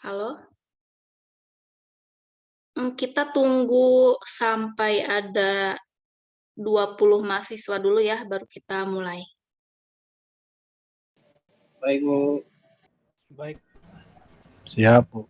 Halo? Kita tunggu sampai ada 20 mahasiswa dulu ya, baru kita mulai. Baik, Bu. Baik. Siap, Bu.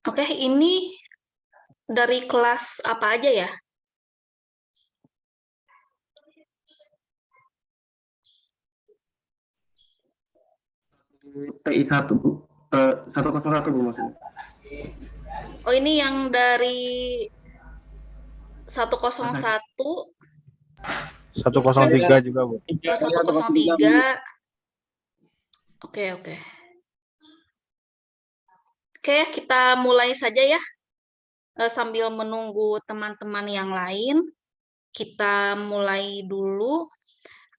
Oke, ini dari kelas apa aja ya? TI 1, Bu. 101, Bu, maksudnya. Oh, ini yang dari 101, 103 juga, Bu. 103. Oke. Oke, kita mulai saja ya. Sambil menunggu teman-teman yang lain, kita mulai dulu.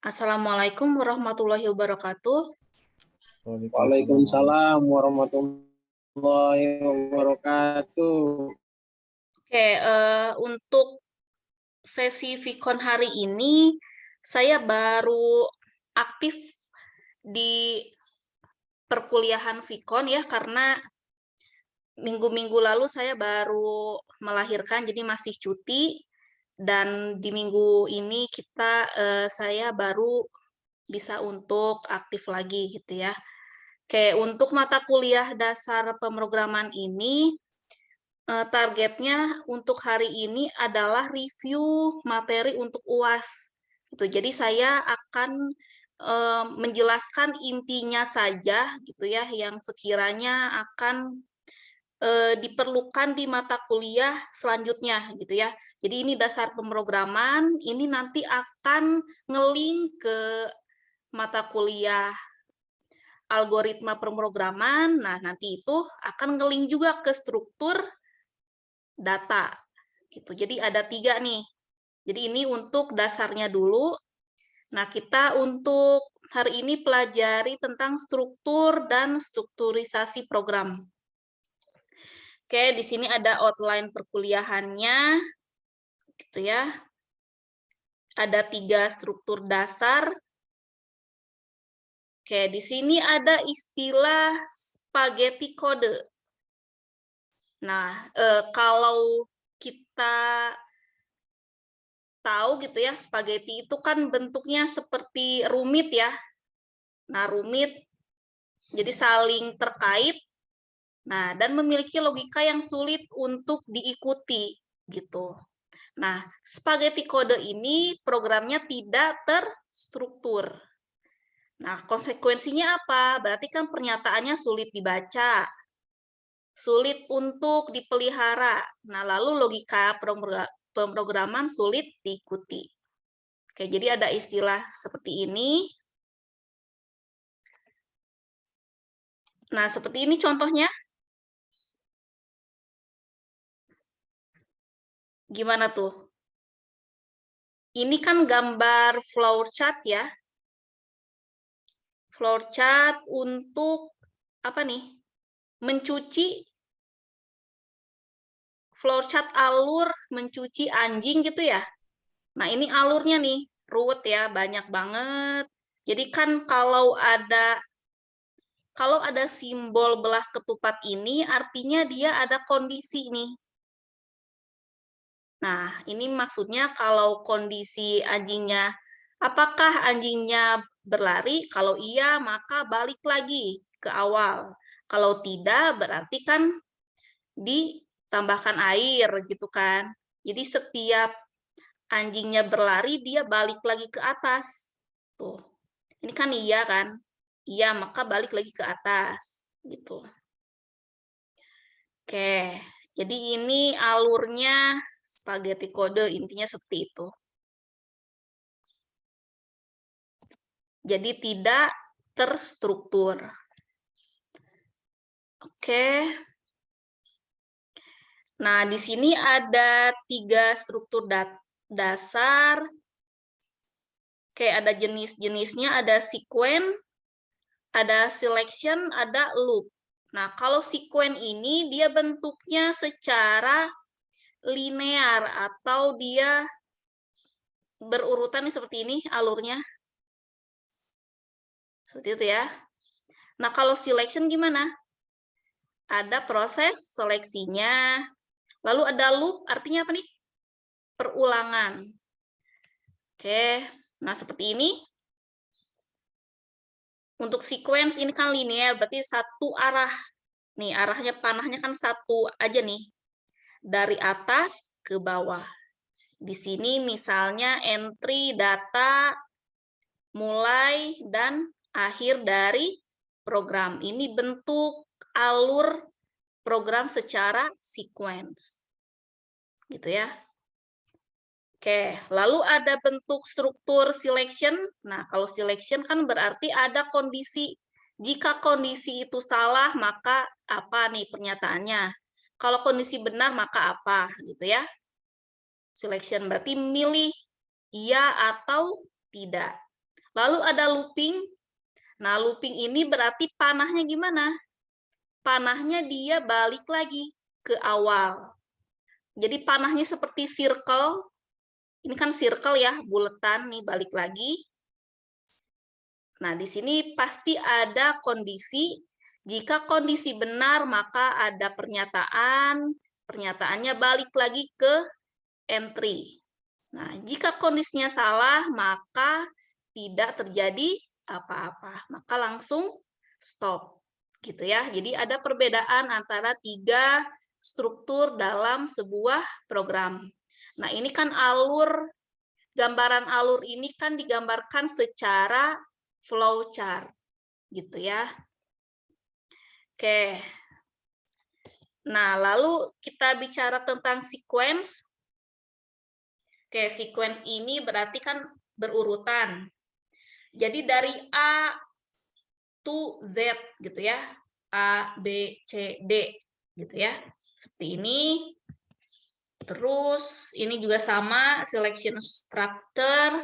Assalamualaikum warahmatullahi wabarakatuh. Waalaikumsalam warahmatullahi wabarakatuh. Oke, untuk sesi Vicon hari ini, saya baru aktif di perkuliahan Vicon ya, karena minggu-minggu lalu saya baru melahirkan, jadi masih cuti. Dan di minggu ini saya baru bisa untuk aktif lagi gitu ya. Oke, untuk mata kuliah dasar pemrograman ini, targetnya untuk hari ini adalah review materi untuk UAS. Gitu. Jadi saya akan menjelaskan intinya saja gitu ya, yang sekiranya akan diperlukan di mata kuliah selanjutnya gitu ya. Jadi ini dasar pemrograman, ini nanti akan nge-link ke mata kuliah algoritma pemrograman. Nah, nanti itu akan nge-link juga ke struktur data gitu. Jadi ada 3 nih. Jadi ini untuk dasarnya dulu. Nah, kita untuk hari ini pelajari tentang struktur dan strukturisasi program. Oke, di sini ada outline perkuliahannya, gitu ya. Ada 3 struktur dasar. Oke, di sini ada istilah spaghetti kode. Nah, kalau kita tahu gitu ya, spaghetti itu kan bentuknya seperti rumit ya. Nah, rumit jadi saling terkait. Nah, dan memiliki logika yang sulit untuk diikuti gitu. Nah, spaghetti kode ini programnya tidak terstruktur. Nah, konsekuensinya apa? Berarti kan pernyataannya sulit dibaca, sulit untuk dipelihara. Nah, lalu logika pemrograman sulit diikuti. Oke, jadi ada istilah seperti ini. Nah, seperti ini contohnya. Gimana tuh? Ini kan gambar flowchart ya. Flowchart untuk apa nih? Mencuci flowchart alur mencuci anjing gitu ya. Nah, ini alurnya nih, ruwet ya, banyak banget. Jadi kan kalau ada simbol belah ketupat ini artinya dia ada kondisi nih. Nah, ini maksudnya kalau kondisi anjingnya, apakah anjingnya berlari? Kalau iya, maka balik lagi ke awal. Kalau tidak, berarti kan ditambahkan air gitu kan. Jadi setiap anjingnya berlari, dia balik lagi ke atas. Tuh. Ini kan iya kan? Iya, maka balik lagi ke atas gitu. Oke. Jadi ini alurnya spaghetti kode, intinya seperti itu. Jadi tidak terstruktur. Oke. Nah, di sini ada 3 struktur dasar. Oke, ada jenis-jenisnya, ada sequence, ada selection, ada loop. Nah, kalau sequence ini dia bentuknya secara linear atau dia berurutan seperti ini alurnya. Seperti itu ya. Nah, kalau selection gimana? Ada proses seleksinya. Lalu ada loop, artinya apa nih? Perulangan. Oke, nah seperti ini. Untuk sequence ini kan linear, berarti satu arah. Nih, arahnya panahnya kan satu aja nih. Dari atas ke bawah. Di sini misalnya entry data mulai dan akhir dari program. Ini bentuk alur program secara sequence. Gitu ya. Oke, lalu ada bentuk struktur selection. Nah, kalau selection kan berarti ada kondisi. Jika kondisi itu salah, maka apa nih pernyataannya? Kalau kondisi benar, maka apa? Gitu ya. Selection berarti milih iya atau tidak. Lalu ada looping. Nah, looping ini berarti panahnya gimana? Panahnya dia balik lagi ke awal. Jadi panahnya seperti circle. Ini kan circle ya, buletan nih, balik lagi. Nah, di sini pasti ada kondisi. Jika kondisi benar, maka ada pernyataan. Pernyataannya balik lagi ke entry. Nah, jika kondisinya salah, maka tidak terjadi apa-apa. Maka langsung stop. Gitu ya. Jadi ada perbedaan antara 3 struktur dalam sebuah program. Nah, ini kan gambaran alur ini kan digambarkan secara flowchart, gitu ya. Oke. Nah, lalu kita bicara tentang sequence. Oke, sequence ini berarti kan berurutan. Jadi dari A to Z, gitu ya. A, B, C, D, gitu ya. Seperti ini. Terus ini juga sama, selection structure.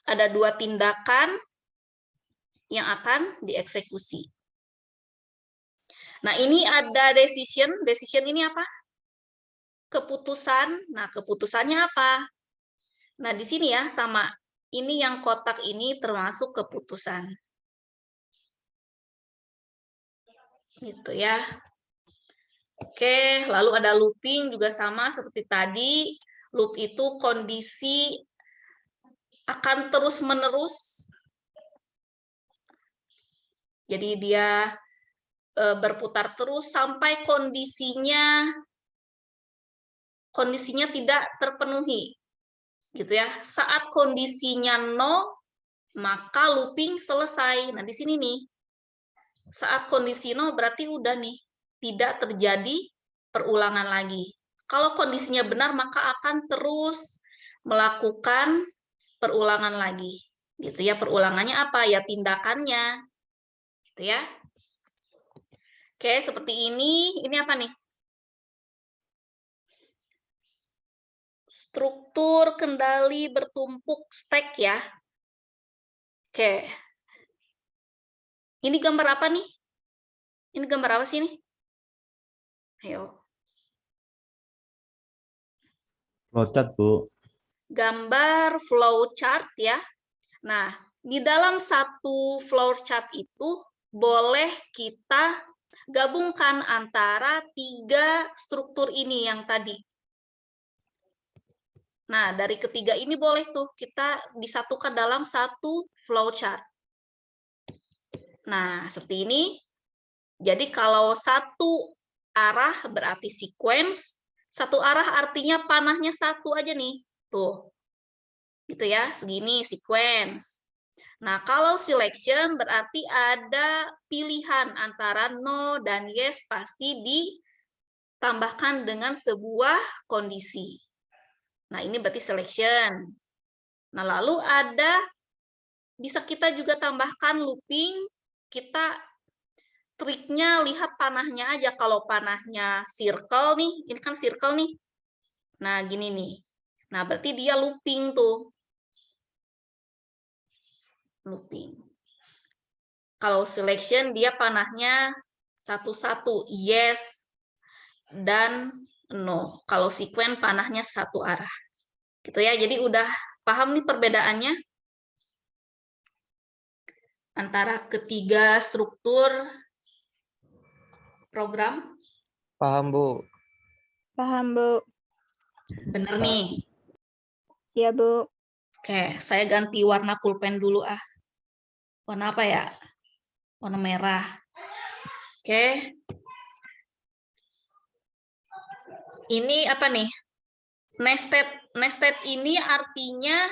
Ada 2 tindakan yang akan dieksekusi. Nah, ini ada decision. Decision ini apa? Keputusan. Nah, keputusannya apa? Nah, di sini ya sama. Ini yang kotak ini termasuk keputusan. Gitu ya. Oke, lalu ada looping juga sama seperti tadi. Loop itu kondisi akan terus-menerus. Jadi dia berputar terus sampai kondisinya tidak terpenuhi. Gitu ya. Saat kondisinya 0, maka looping selesai. Nah, di sini nih. Saat kondisi 0 berarti udah nih, tidak terjadi perulangan lagi. Kalau kondisinya benar, maka akan terus melakukan perulangan lagi. Gitu ya, perulangannya apa? Ya tindakannya. Gitu ya. Oke, seperti ini. Ini apa nih? Struktur kendali bertumpuk stack ya. Oke. Ini gambar apa nih? Ini gambar apa sih ini? Ayo. Flowchart, Bu. Gambar flowchart ya. Nah, di dalam satu flowchart itu boleh kita gabungkan antara 3 struktur ini yang tadi. Nah, dari ketiga ini boleh tuh kita disatukan dalam satu flowchart. Nah, seperti ini. Jadi kalau satu arah berarti sequence, satu arah artinya panahnya satu aja nih. Tuh. Gitu ya, segini sequence. Nah, kalau selection berarti ada pilihan antara no dan yes, pasti ditambahkan dengan sebuah kondisi. Nah, ini berarti selection. Nah, lalu bisa kita juga tambahkan looping. Kita triknya lihat panahnya aja. Kalau panahnya circle nih, ini kan circle nih. Nah, gini nih. Nah, berarti dia looping tuh. Looping. Kalau selection dia panahnya satu-satu, yes dan no. Kalau sequence panahnya satu arah. Gitu ya. Jadi udah paham nih perbedaannya antara ketiga struktur program? Paham, Bu. Paham, Bu. Bener nih. Iya, Bu. Oke, saya ganti warna pulpen dulu ah. Warna apa ya? Warna merah. Oke. Ini apa nih? Nested. Nested ini artinya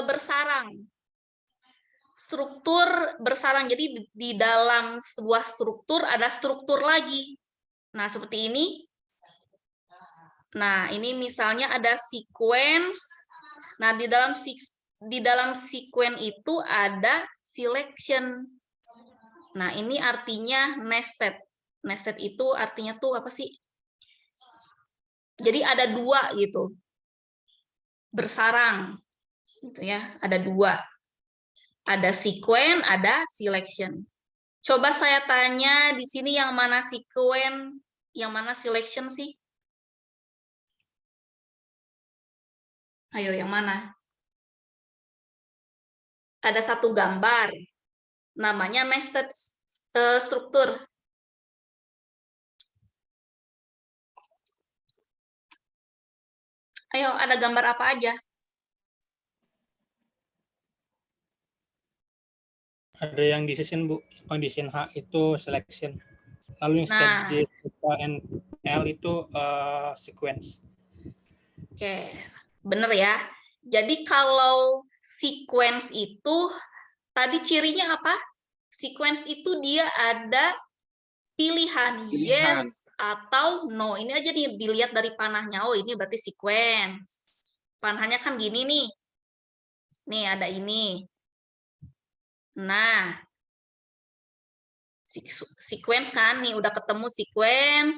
bersarang. Struktur bersarang. Jadi di dalam sebuah struktur ada struktur lagi. Nah, seperti ini. Nah, ini misalnya ada sequence. Nah, di dalam sequence itu ada selection. Nah, ini artinya nested. Nested itu artinya tuh apa sih? Jadi ada 2 gitu. Bersarang. Gitu ya, ada 2. Ada sequence, ada selection. Coba saya tanya di sini yang mana sequence, yang mana selection sih? Ayo, yang mana? Ada satu gambar, namanya nested struktur. Ayo, ada gambar apa aja? Ada yang decision, Bu. Condition H itu selection. Lalu yang step Nah. J, and L itu sequence. Oke, bener ya. Jadi kalau sequence itu, tadi cirinya apa? Sequence itu dia ada pilihan yes atau no. Ini aja nih, dilihat dari panahnya. Oh, ini berarti sequence. Panahnya kan gini nih. Nih, ada ini. Nah, sequence kan nih, udah ketemu sequence.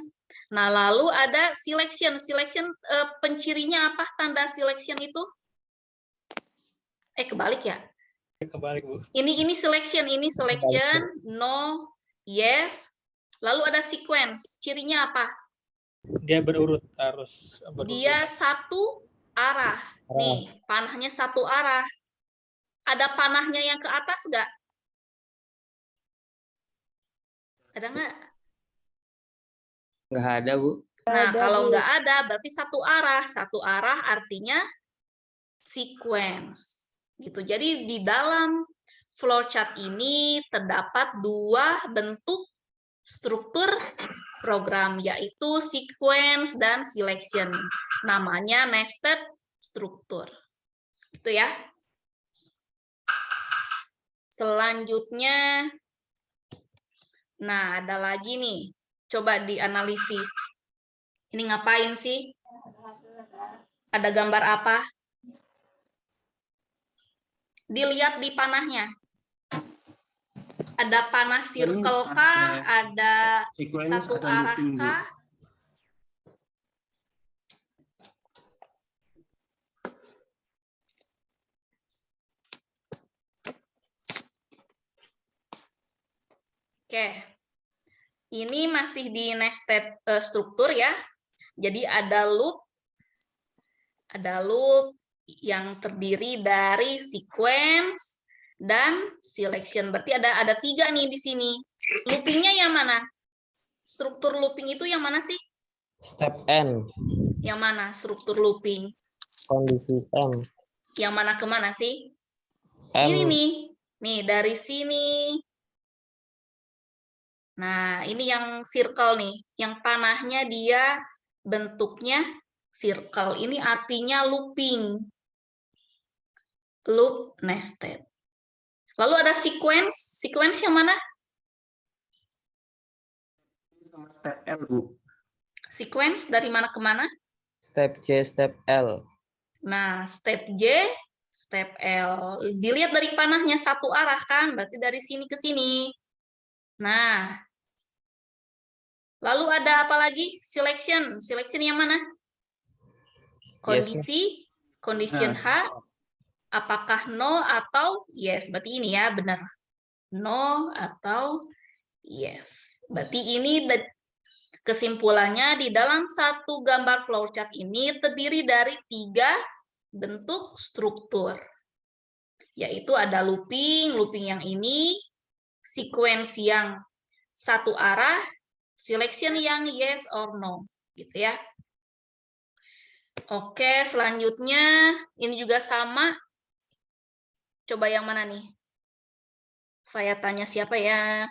Nah, lalu ada selection. Selection pencirinya apa tanda selection itu? Kebalik ya? Kebalik, Bu. Ini selection, no, yes. Lalu ada sequence. Cirinya apa? Dia berurut, harus berurut. Dia satu arah. Nih, panahnya satu arah. Ada panahnya yang ke atas nggak? Ada nggak? Nggak ada, Bu. Nah, Ada, kalau Bu. nggak ada, berarti satu arah. Satu arah artinya sequence. Gitu. Jadi di dalam flowchart ini terdapat dua bentuk struktur program, yaitu sequence dan selection. Namanya nested struktur. Gitu ya. Selanjutnya, nah ada lagi nih. Coba dianalisis. Ini ngapain sih? Ada gambar apa? Dilihat di panahnya. Ada panah circle kah? Ada satu arah kah? Oke. Ini masih di nested struktur ya. Jadi ada loop yang terdiri dari sequence dan selection. Berarti ada tiga nih di sini. Loopingnya yang mana? Struktur looping itu yang mana sih? Step N, Yang mana struktur looping? kondisi M. Yang mana ke mana sih? M. Ini nih. Nih, dari sini. Nah, ini yang circle nih. Yang panahnya dia bentuknya circle. Ini artinya looping. Loop nested. Lalu ada sequence. Sequence yang mana? Step L, Bu. Sequence dari mana ke mana? Step J, step L. Nah, step J, step L. Dilihat dari panahnya satu arah kan? Berarti dari sini ke sini. Nah, lalu ada apa lagi? Selection. Selection yang mana? Kondisi, condition H, apakah no atau yes? Berarti ini ya, benar. No atau yes. Berarti ini kesimpulannya di dalam satu gambar flowchart ini terdiri dari tiga bentuk struktur. Yaitu ada looping yang ini, sequence yang satu arah, selection yang yes or no, gitu ya. Oke, selanjutnya ini juga sama. Coba yang mana nih? Saya tanya siapa ya?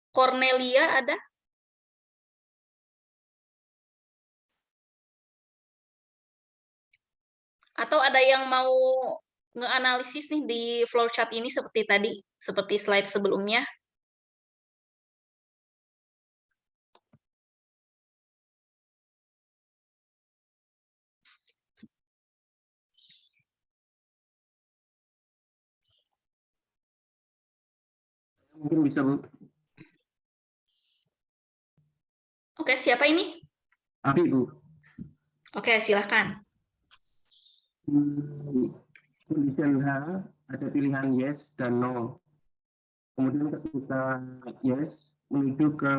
Cornelia ada? Atau ada yang mau ngeanalisis nih di flowchart ini seperti tadi, seperti slide sebelumnya? Mungkin bisa, Bu. Oke, siapa ini? Abi, Bu. Oke, silahkan. Condition H ada pilihan yes dan no. Kemudian ketika yes menuju ke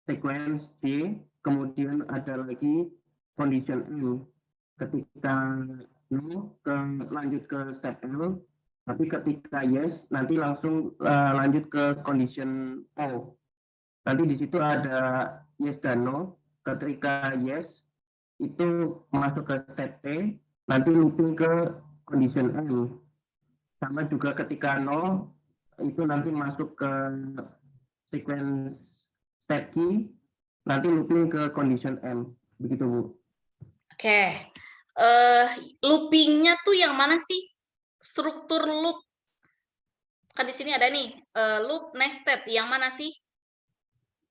sequence D, kemudian ada lagi condition M. Ketika no, lanjut ke step L, tapi ketika yes, nanti langsung lanjut ke condition O. Nanti di situ ada yes dan no. Ketika yes, itu masuk ke step T, nanti looping ke condition M. Sama juga ketika no, itu nanti masuk ke sequence step Q, nanti looping ke condition M. Begitu, Bu. Oke. Loopingnya tuh yang mana sih? Struktur loop. Kan di sini ada nih, loop nested. Yang mana sih?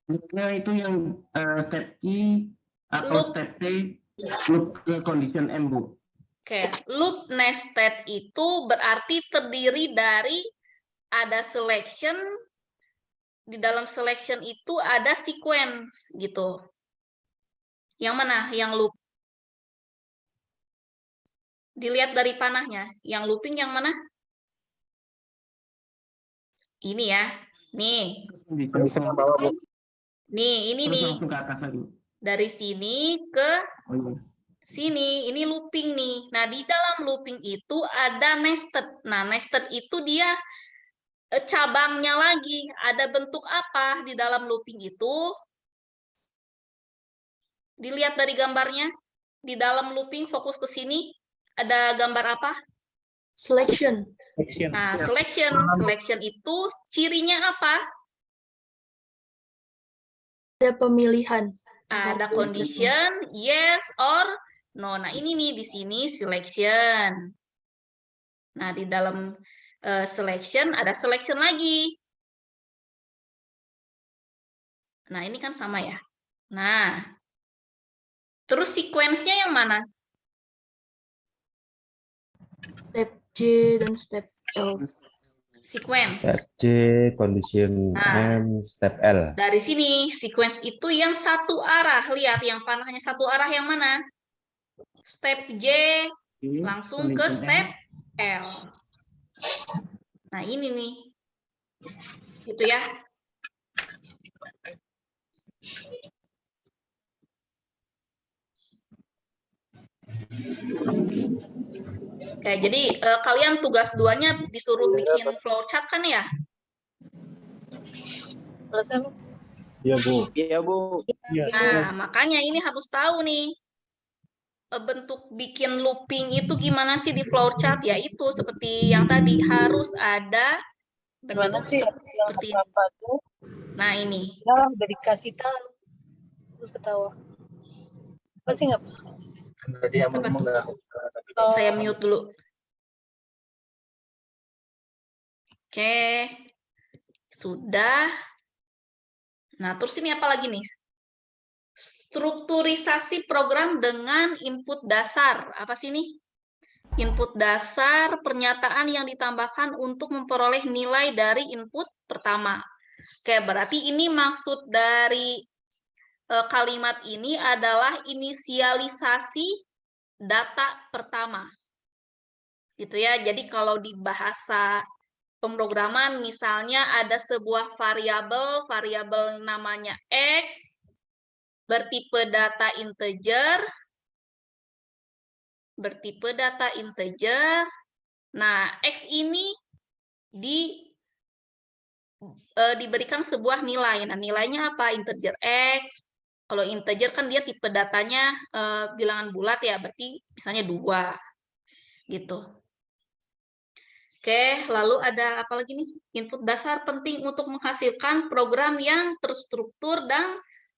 Loopnya itu yang step Q atau Loop. step T, loop ke condition M, Bu. Oke, loop nested itu berarti terdiri dari ada selection, di dalam selection itu ada sequence gitu. Yang mana? Yang loop. Dilihat dari panahnya. Yang looping yang mana? Ini ya. Nih. Nih, ini Terus nih. langsung ke atas lagi. Dari sini ke Oh, iya. sini. Ini looping nih. Nah, di dalam looping itu ada nested. Nah, nested itu dia cabangnya lagi. Ada bentuk apa di dalam looping itu? Dilihat dari gambarnya. Di dalam looping fokus ke sini. Ada gambar apa? Selection. Selection. Nah, selection. Selection itu cirinya apa? Ada pemilihan. Ada condition, yes or no. Nah, ini nih di sini selection. Nah, di dalam selection ada selection lagi. Nah, ini kan sama ya. Nah, terus sequence-nya yang mana? Step J dan step L. Sequence. Step C, condition Nah. M, step L. Dari sini, sequence itu yang satu arah. Lihat, yang panahnya satu arah yang mana? Step J, langsung ke Condition step M. L. Nah, ini nih. Gitu ya. Oke, jadi kalian tugas 2-nya disuruh bikin flowchart kan ya? Selesai. Iya, Bu. Iya, Bu. Iya. Nah, makanya ini harus tahu nih. Bentuk bikin looping itu gimana sih di flowchart? Ya itu seperti yang tadi, harus ada bentuk seperti ini. Nah, ini. Ya, udah dikasih tahu. Terus ketawa. Pasti nggak paham. Tadi yang Apa ngomong tuh? nggak. Saya mute dulu. Oke. Sudah. Nah, terus ini apa lagi nih? Strukturisasi program dengan input dasar. Apa sih ini? Input dasar pernyataan yang ditambahkan untuk memperoleh nilai dari input pertama. Oke, berarti ini maksud dari kalimat ini adalah inisialisasi data pertama. Gitu ya. Jadi kalau di bahasa pemrograman misalnya ada sebuah variabel namanya X, bertipe data integer. Nah, X ini diberikan sebuah nilai. Nah, nilainya apa? Integer X. Kalau integer kan dia tipe datanya bilangan bulat ya, berarti misalnya 2. Gitu. Oke, lalu ada apa lagi nih? Input dasar penting untuk menghasilkan program yang terstruktur dan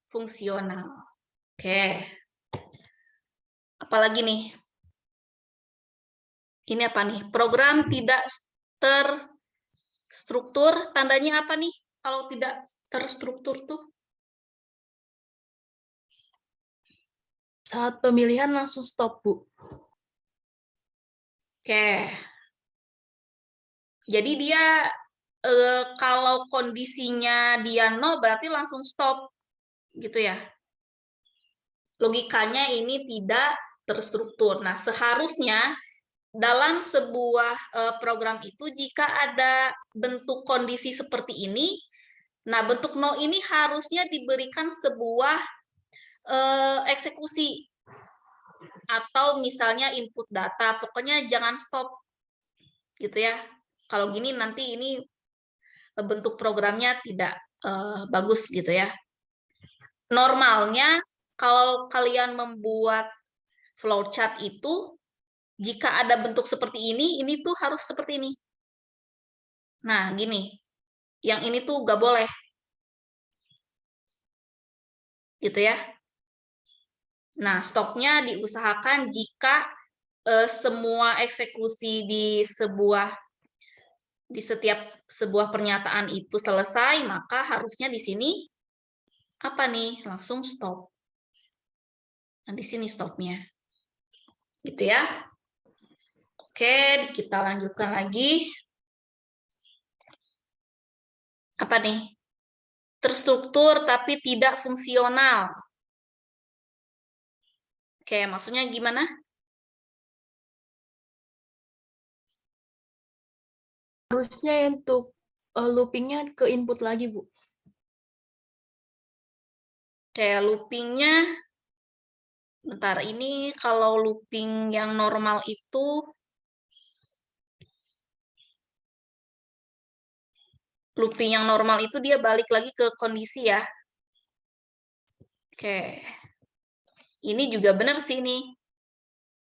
fungsional. Oke. Apalagi nih? Ini apa nih? Program tidak terstruktur, tandanya apa nih? Kalau tidak terstruktur tuh? Saat pemilihan langsung stop, Bu. Oke. Jadi dia kalau kondisinya dia no berarti langsung stop. Gitu ya. Logikanya ini tidak terstruktur. Nah, seharusnya dalam sebuah program itu jika ada bentuk kondisi seperti ini, nah bentuk no ini harusnya diberikan sebuah eksekusi atau misalnya input data, pokoknya jangan stop gitu ya. Kalau gini nanti ini bentuk programnya tidak bagus gitu ya. Normalnya kalau kalian membuat flowchart itu, jika ada bentuk seperti ini tuh harus seperti ini. Nah, gini. Yang ini tuh nggak boleh. Gitu ya. Nah, stopnya diusahakan jika semua eksekusi di setiap sebuah pernyataan itu selesai, maka harusnya di sini apa nih? Langsung stop. Nah, di sini stopnya. Gitu ya. Oke, kita lanjutkan lagi. Apa nih? Terstruktur tapi tidak fungsional. Oke, maksudnya gimana? Harusnya untuk loopingnya ke input lagi, Bu. Kayak loopingnya, bentar, ini kalau looping yang normal itu, dia balik lagi ke kondisi ya. Oke. Ini juga benar sih nih.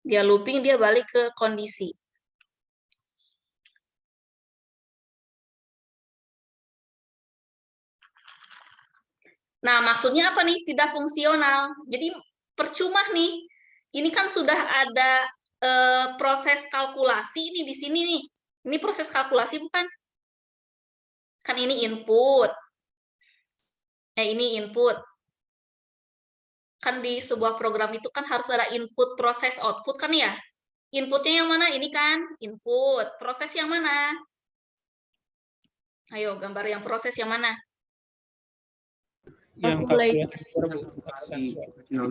Dia looping, dia balik ke kondisi. Nah, maksudnya apa nih? Tidak fungsional. Jadi percuma nih. Ini kan sudah ada proses kalkulasi ini di sini nih. Ini proses kalkulasi bukan? Kan ini input. Ini input. Kan di sebuah program itu kan harus ada input, proses, output kan ya? Inputnya yang mana? Ini kan input. Proses yang mana? Ayo, gambar yang proses yang mana? Yang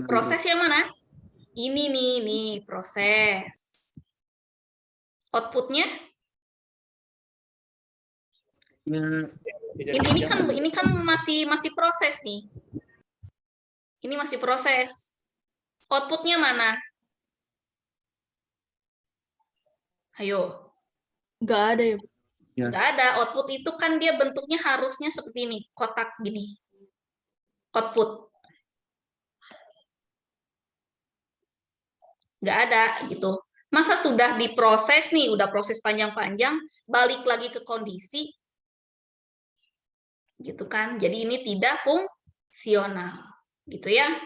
Proses yang mana? Ini nih proses. Outputnya? Ini kan masih proses nih. Ini masih proses. Outputnya mana? Ayo. Nggak ada ya, Bu? Nggak ada. Output itu kan dia bentuknya harusnya seperti ini, kotak gini. Output. Nggak ada gitu. Masa sudah diproses nih, udah proses panjang-panjang, balik lagi ke kondisi, gitu kan? Jadi ini tidak fungsional, gitu ya.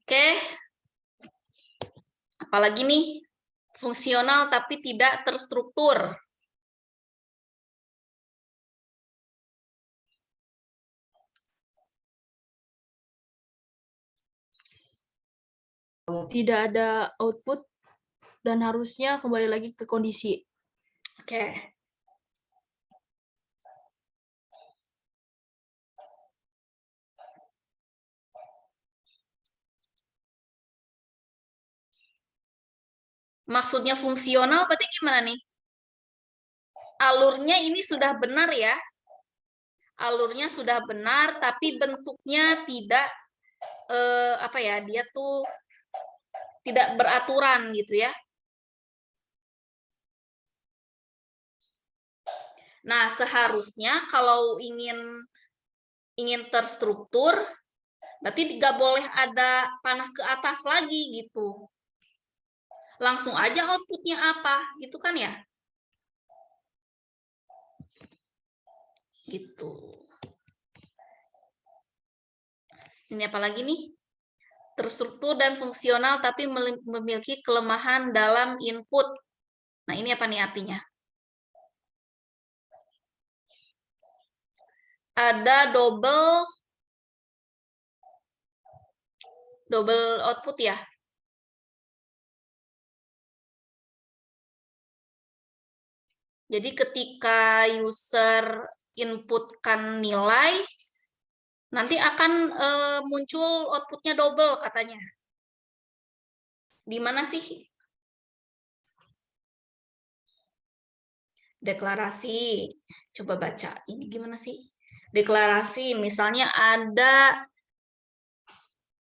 Oke. Apalagi nih? Fungsional tapi tidak terstruktur. Tidak ada output dan harusnya kembali lagi ke kondisi. Oke. Maksudnya fungsional berarti gimana nih? Alurnya ini sudah benar ya. Alurnya sudah benar, tapi bentuknya tidak apa ya? Dia tuh tidak beraturan gitu ya. Nah, seharusnya kalau ingin terstruktur, berarti nggak boleh ada panah ke atas lagi gitu. Langsung aja outputnya apa, gitu kan ya? Gitu. Ini apa lagi nih? Terstruktur dan fungsional tapi memiliki kelemahan dalam input. Nah, ini apa nih artinya? Ada double output ya. Jadi ketika user inputkan nilai, nanti akan muncul outputnya double katanya. Di mana sih? Deklarasi. Coba baca. Ini gimana sih? Deklarasi, misalnya ada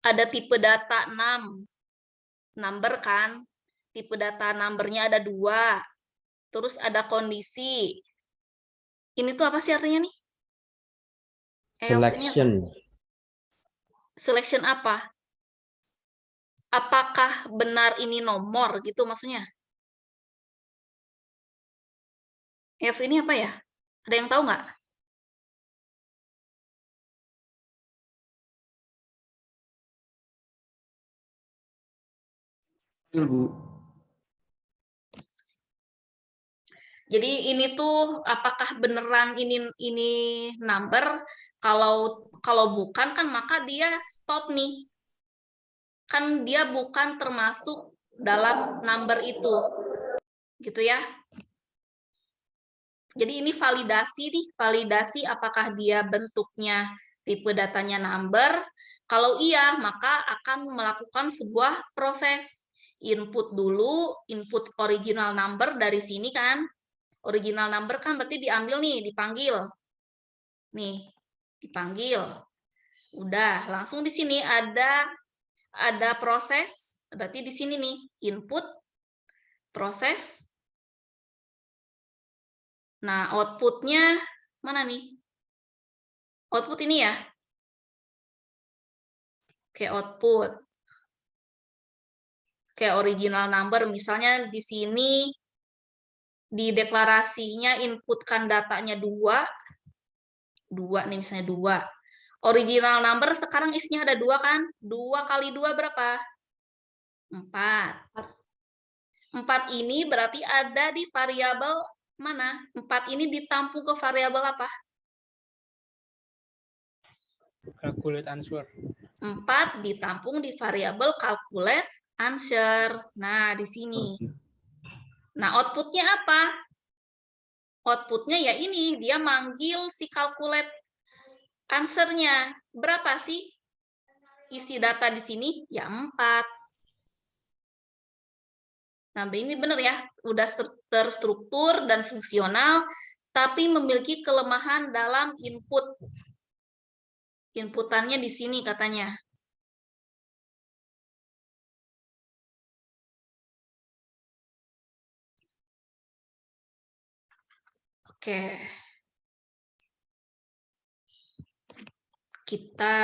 ada tipe data 6. Number kan? Tipe data numbernya ada 2. Terus ada kondisi. Ini tuh apa sih artinya nih? Selection. Selection apa? Apakah benar ini nomor gitu maksudnya? F ini apa ya? Ada yang tahu nggak? Bu. Jadi ini tuh apakah beneran ini number? Kalau bukan kan maka dia stop nih. Kan dia bukan termasuk dalam number itu. Gitu ya. Jadi ini validasi nih, validasi apakah dia bentuknya tipe datanya number. Kalau iya, maka akan melakukan sebuah proses input dulu, input original number dari sini kan. Original number kan berarti diambil nih, dipanggil. Nih, dipanggil. Udah, langsung di sini ada proses, berarti di sini nih, input, proses. Nah, outputnya mana nih? Output ini ya? Oke, output. Oke, original number. Misalnya di sini, di deklarasinya inputkan datanya 2. 2 nih, misalnya 2. Original number sekarang isinya ada 2 kan? 2 kali 2 berapa? 4. 4 ini berarti ada di variabel mana? 4 ini ditampung ke variabel apa? Calculate answer. 4 ditampung di variabel calculate answer. Nah, di sini. Nah, outputnya apa? Outputnya ya ini, dia manggil si calculate answer-nya. Berapa sih isi data di sini? Ya 4. Nah, ini benar ya, udah terstruktur dan fungsional, tapi memiliki kelemahan dalam input. Inputannya di sini katanya. Oke. Kita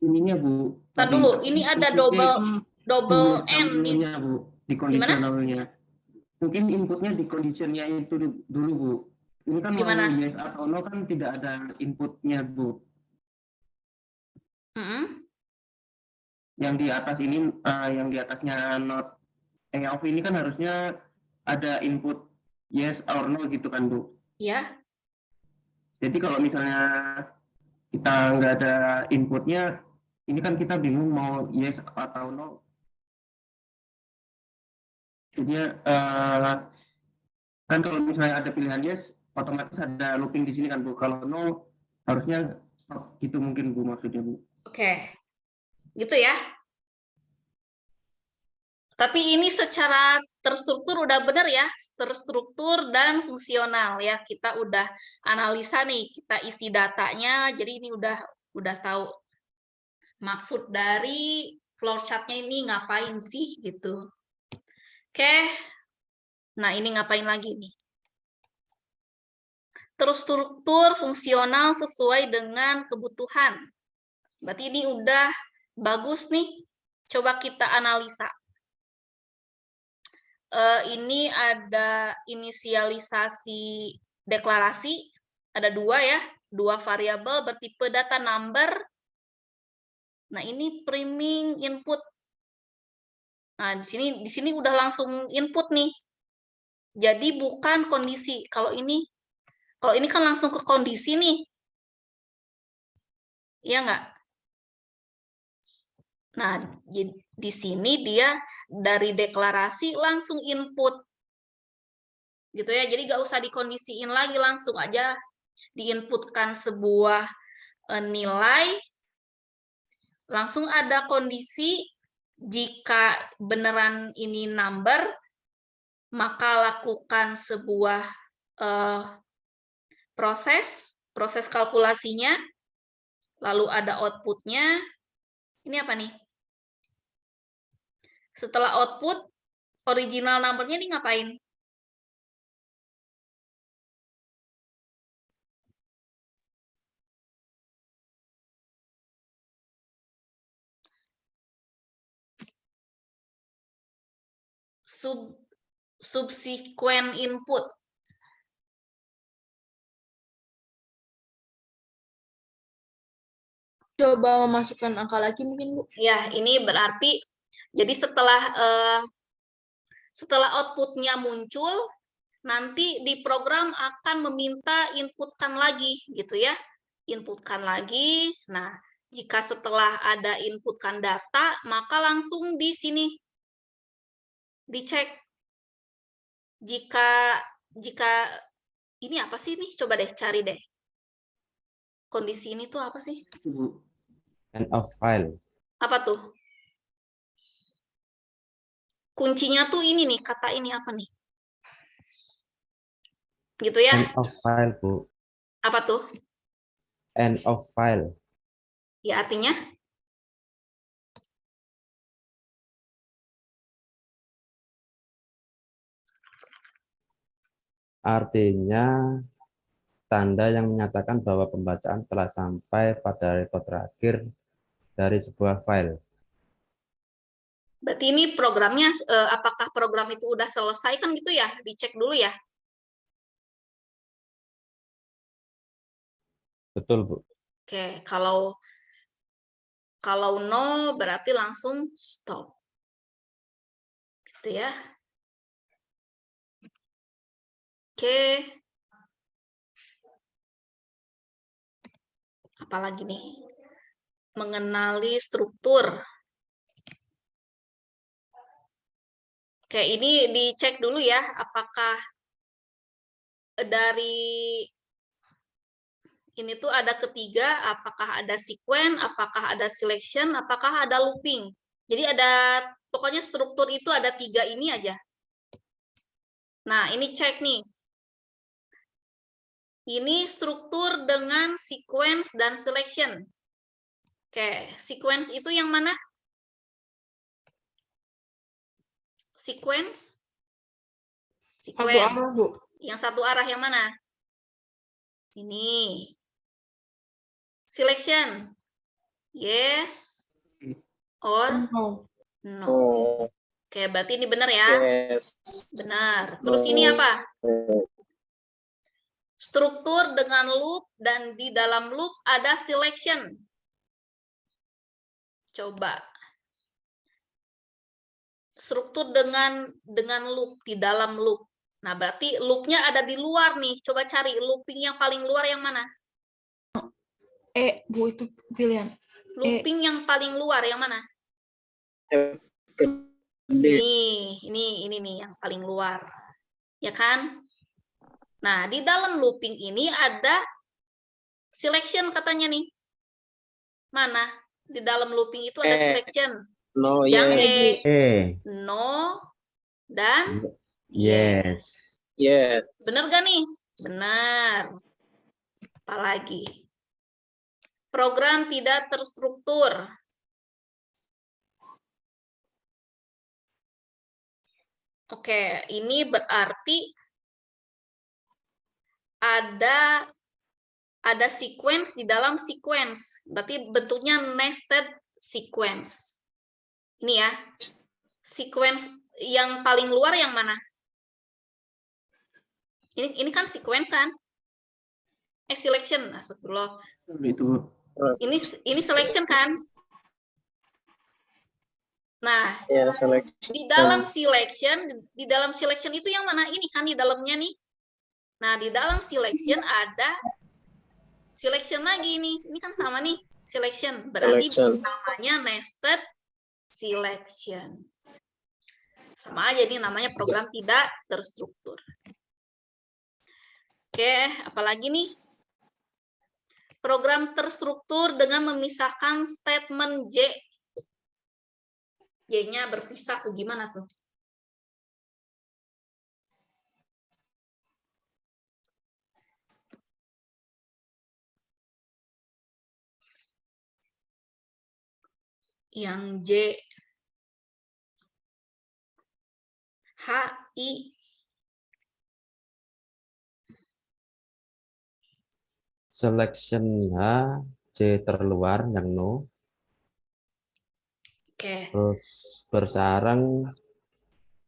Ininya Bu. Ntar dulu, ini ada double N nih. Bu, di kondisionalnya. Mungkin inputnya di conditionnya itu dulu Bu. Ini kan Gimana? mau yes atau no kan tidak ada inputnya Bu. Yang di atas ini, yang di atasnya not of ini kan harusnya ada input yes or no gitu kan Bu. Ya. Jadi kalau misalnya kita nggak ada inputnya, ini kan kita bingung mau yes atau no. Jadi kan kalau misalnya ada pilihan yes, otomatis ada looping di sini kan Bu. Kalau no, harusnya stop gitu mungkin Bu maksudnya Bu. Oke. Gitu ya. Tapi ini secara terstruktur udah benar ya, terstruktur dan fungsional ya. Kita udah analisa nih, kita isi datanya, jadi ini udah tahu maksud dari flowchart-nya ini ngapain sih gitu. Oke. Nah, ini ngapain lagi nih? Terstruktur fungsional sesuai dengan kebutuhan. Berarti ini udah bagus nih. Coba kita analisa. Ini ada inisialisasi deklarasi, ada 2 ya, 2 variabel bertipe data number. Nah, ini priming input. Nah, di sini udah langsung input nih. Jadi bukan kondisi. Kalau ini kan langsung ke kondisi nih. Iya nggak? Nah, di sini dia dari deklarasi langsung input. Gitu ya, jadi nggak usah dikondisiin lagi, langsung aja diinputkan sebuah nilai, langsung ada kondisi, jika beneran ini number, maka lakukan sebuah proses kalkulasinya, lalu ada outputnya, Ini apa nih? Setelah output, original number-nya ini ngapain? Subsequent input. Coba memasukkan angka lagi mungkin, Bu. Ya, ini berarti jadi setelah outputnya muncul, nanti di program akan meminta inputkan lagi, gitu ya. Inputkan lagi. Nah, jika setelah ada inputkan data, maka langsung di sini dicek. Jika ini apa sih nih? Coba deh cari deh. Kondisi ini tuh apa sih? End of file. Apa tuh? Kuncinya tuh ini nih, kata ini apa nih? Gitu ya. End of file, Bu. Apa tuh? End of file. Ya artinya? Artinya tanda yang menyatakan bahwa pembacaan telah sampai pada rekod terakhir dari sebuah file. Berarti ini programnya, apakah program itu udah selesai kan gitu ya? Dicek dulu ya. Betul, Bu. Oke, kalau no berarti langsung stop. Gitu ya. Oke. Apalagi nih? Mengenali struktur. Oke, ini dicek dulu ya, apakah dari ini tuh ada ketiga, apakah ada sequence, apakah ada selection, apakah ada looping. Jadi ada, pokoknya struktur itu ada 3 ini aja. Nah, ini cek nih. Ini struktur dengan sequence dan selection. Oke, sequence itu yang mana? Sequence? Satu arah, Sequence. Bu. Yang satu arah yang mana? Ini. Selection. Yes or No. no. Oke, berarti ini benar ya? Yes. Benar. Terus ini apa? Struktur dengan loop dan di dalam loop ada selection. Coba. Struktur dengan loop di dalam loop. Nah, berarti loopnya ada di luar nih. Coba cari looping yang paling luar yang mana? Bu, itu pilihan. Looping yang paling luar yang mana? Ini nih yang paling luar. Ya kan? Nah, di dalam looping ini ada selection katanya nih. Mana? Di dalam looping itu ada selection. No, Yang yes. no, dan Yes. Yes. bener gak nih? Benar. Apalagi? Program tidak terstruktur. Oke, ini berarti ada sequence di dalam sequence. Berarti bentuknya nested sequence. Ini ya. Sequence yang paling luar yang mana? Ini kan sequence kan? Selection. Astagfirullah. Itu. Ini selection kan? Nah, Ya, selection. di dalam selection itu yang mana? Ini kan di dalamnya nih. Nah, di dalam selection ada selection lagi nih. Ini kan sama nih, selection. Berarti namanya nested selection. Sama aja nih namanya program tidak terstruktur. Oke, apalagi nih? Program terstruktur dengan memisahkan statement J. J-nya berpisah tuh gimana tuh? Yang J. H, I. Selection H, J terluar yang no. Oke. Terus bersarang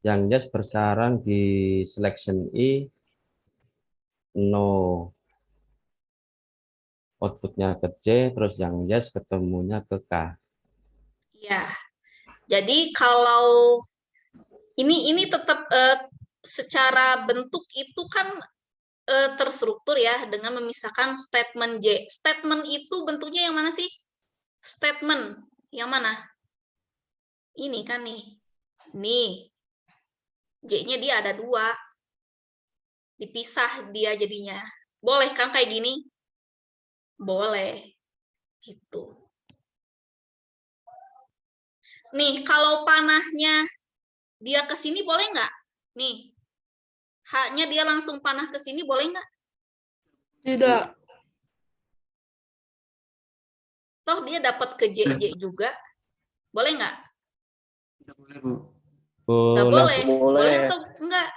yang yes bersarang di selection I, no. Outputnya ke J, terus yang yes ketemunya ke K. Ya. Jadi kalau ini tetap secara bentuk itu kan terstruktur ya dengan memisahkan statement J. Statement itu bentuknya yang mana sih? Statement yang mana? Ini kan nih. Nih. J-nya dia ada 2. Dipisah dia jadinya. Boleh kan kayak gini? Boleh. Gitu. Nih, kalau panahnya dia ke sini boleh nggak? Nih. H-nya dia langsung panah ke sini boleh nggak? Tidak. Toh dia dapat ke J juga. Boleh nggak? Tidak boleh, Bu. Nggak Boleh, boleh. Boleh atau enggak?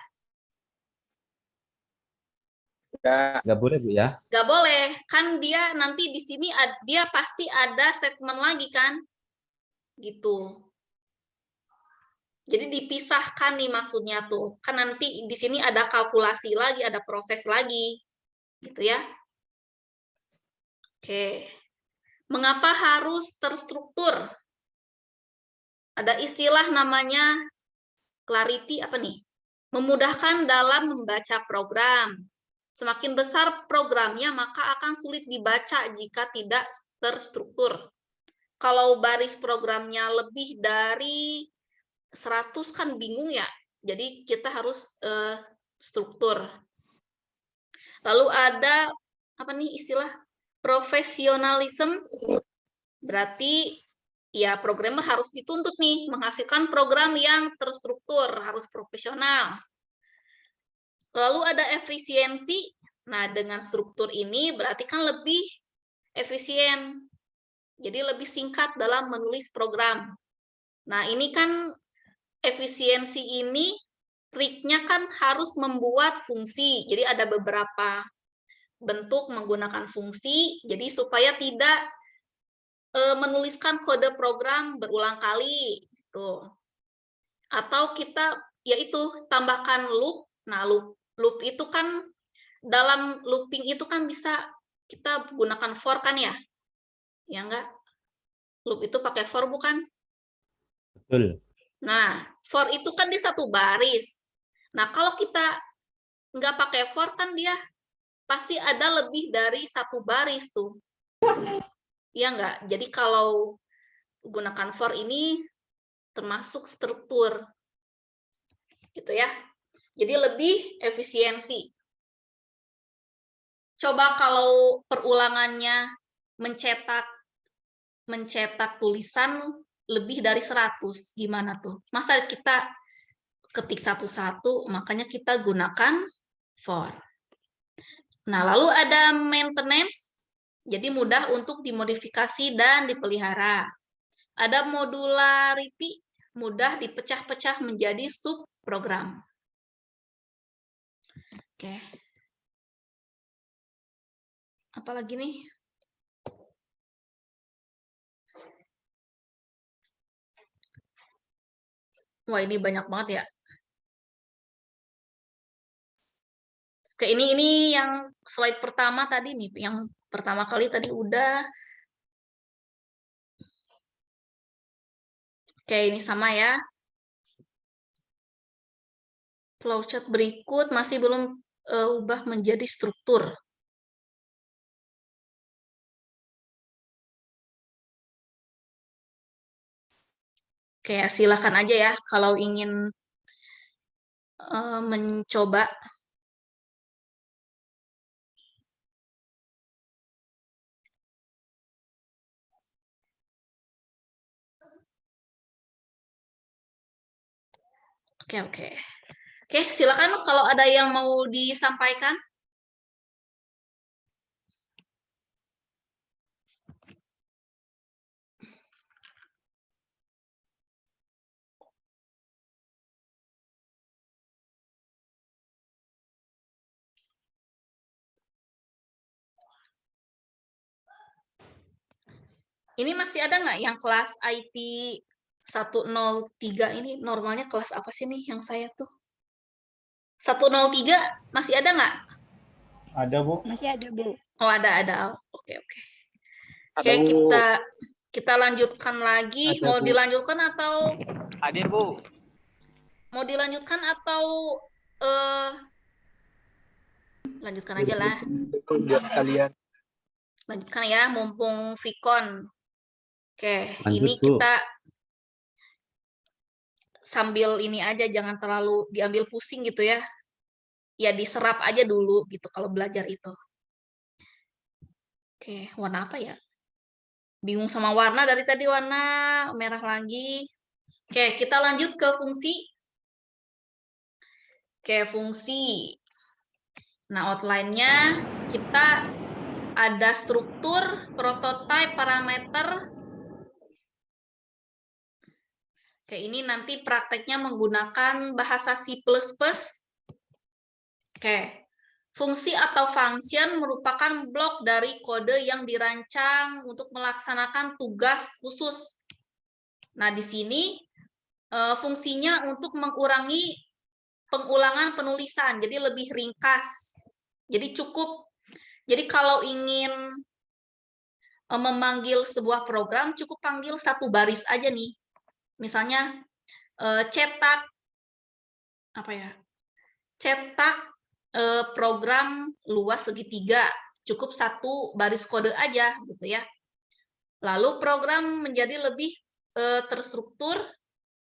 nggak boleh Bu ya? Nggak boleh. Kan dia nanti di sini dia pasti ada statement lagi kan? Gitu. Jadi dipisahkan nih maksudnya tuh. Kan nanti di sini ada kalkulasi lagi, ada proses lagi. Gitu ya. Oke. Mengapa harus terstruktur? Ada istilah namanya clarity apa nih? Memudahkan dalam membaca program. Semakin besar programnya, maka akan sulit dibaca jika tidak terstruktur. Kalau baris programnya lebih dari 100 kan bingung ya. Jadi kita harus struktur. Lalu ada apa nih istilah profesionalisme? Berarti ya programmer harus dituntut nih menghasilkan program yang terstruktur, harus profesional. Lalu ada efisiensi. Nah, dengan struktur ini berarti kan lebih efisien. Jadi lebih singkat dalam menulis program. Nah, ini kan efisiensi ini triknya kan harus membuat fungsi. Jadi ada beberapa bentuk menggunakan fungsi, jadi supaya tidak menuliskan kode program berulang kali. Gitu. Atau kita, yaitu tambahkan loop. Nah, loop itu kan, dalam looping itu kan bisa kita gunakan for kan ya? Ya enggak? Loop itu pakai for bukan? Betul. Nah, for itu kan di satu baris. Nah, kalau kita nggak pakai for kan dia pasti ada lebih dari satu baris tuh. Iya nggak? Jadi kalau gunakan for ini termasuk struktur. Gitu ya. Jadi lebih efisiensi. Coba kalau perulangannya mencetak tulisan lebih dari 100, gimana tuh? Masa kita ketik satu-satu, makanya kita gunakan for. Nah, lalu ada maintenance, jadi mudah untuk dimodifikasi dan dipelihara. Ada modularity, mudah dipecah-pecah menjadi subprogram. Oke. Apalagi nih? Wah, ini banyak banget ya. Oke, ini yang slide pertama tadi nih, yang pertama kali tadi udah. Oke, ini sama ya. Flowchart berikut masih belum ubah menjadi struktur. Oke, silakan aja ya kalau ingin mencoba. Oke, oke. Oke, silakan kalau ada yang mau disampaikan. Ini masih ada nggak yang kelas IT 103 ini normalnya kelas apa sih nih yang saya tuh? 103 masih ada nggak? Ada, Bu. Masih ada, Bu. Oh, ada. Oke. Ada, Oke, Bu. kita lanjutkan lagi. Ada, Mau Bu. dilanjutkan atau Hadir, Bu. lanjutkan aja lah. Buat sekalian. Lanjutkan ya, mumpung Vicon. Oke, Lanjut, ini Bu. kita sambil ini aja, jangan terlalu diambil pusing gitu ya. Ya diserap aja dulu gitu kalau belajar itu. Oke, warna apa ya? Bingung sama warna dari tadi, warna merah lagi. Oke, kita lanjut ke fungsi. Oke, fungsi. Nah, outline-nya kita ada struktur, prototype, parameter. Oke, ini nanti prakteknya menggunakan bahasa C++. Oke, fungsi atau function merupakan blok dari kode yang dirancang untuk melaksanakan tugas khusus. Nah, di sini fungsinya untuk mengurangi pengulangan penulisan, jadi lebih ringkas. Jadi cukup, jadi kalau ingin memanggil sebuah program, cukup panggil satu baris aja nih. Misalnya cetak program luas segitiga, cukup satu baris kode aja gitu ya. Lalu program menjadi lebih terstruktur,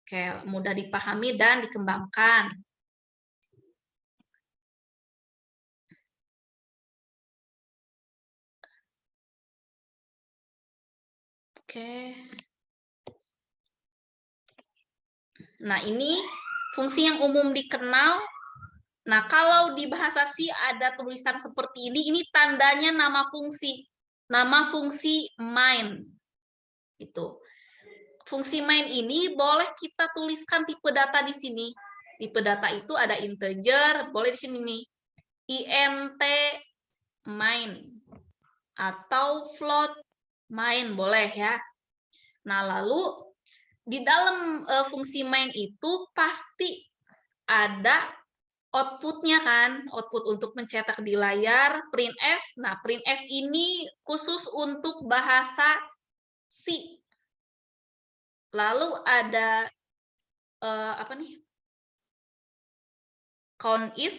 kayak mudah dipahami dan dikembangkan. Oke. Nah, ini fungsi yang umum dikenal. Nah, kalau di bahasa C ada tulisan seperti ini tandanya nama fungsi. Nama fungsi main. Gitu. Fungsi main ini boleh kita tuliskan tipe data di sini. Tipe data itu ada integer, boleh di sini nih. int main atau float main boleh ya. Nah, lalu di dalam fungsi main itu pasti ada output-nya kan, output untuk mencetak di layar, printf. Nah, printf ini khusus untuk bahasa C. Lalu ada conf ya.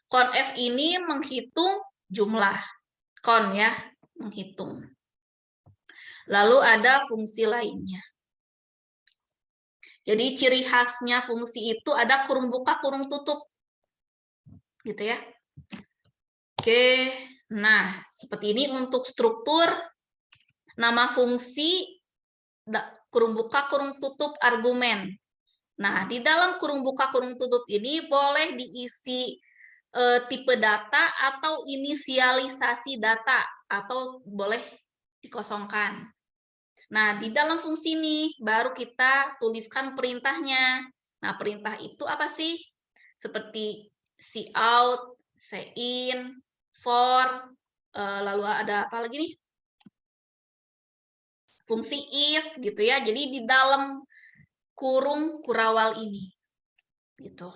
Conf ini menghitung jumlah. Con ya, menghitung. Lalu ada fungsi lainnya. Jadi ciri khasnya fungsi itu ada kurung buka, kurung tutup. Gitu ya. Oke, nah seperti ini untuk struktur nama fungsi kurung buka, kurung tutup argumen. Nah, di dalam kurung buka, kurung tutup ini boleh diisi tipe data atau inisialisasi data, atau boleh dikosongkan. Nah, di dalam fungsi ini baru kita tuliskan perintahnya. Nah, perintah itu apa sih? Seperti cout, cin, for, lalu ada apa lagi nih? Fungsi if gitu ya. Jadi di dalam kurung kurawal ini. Gitu.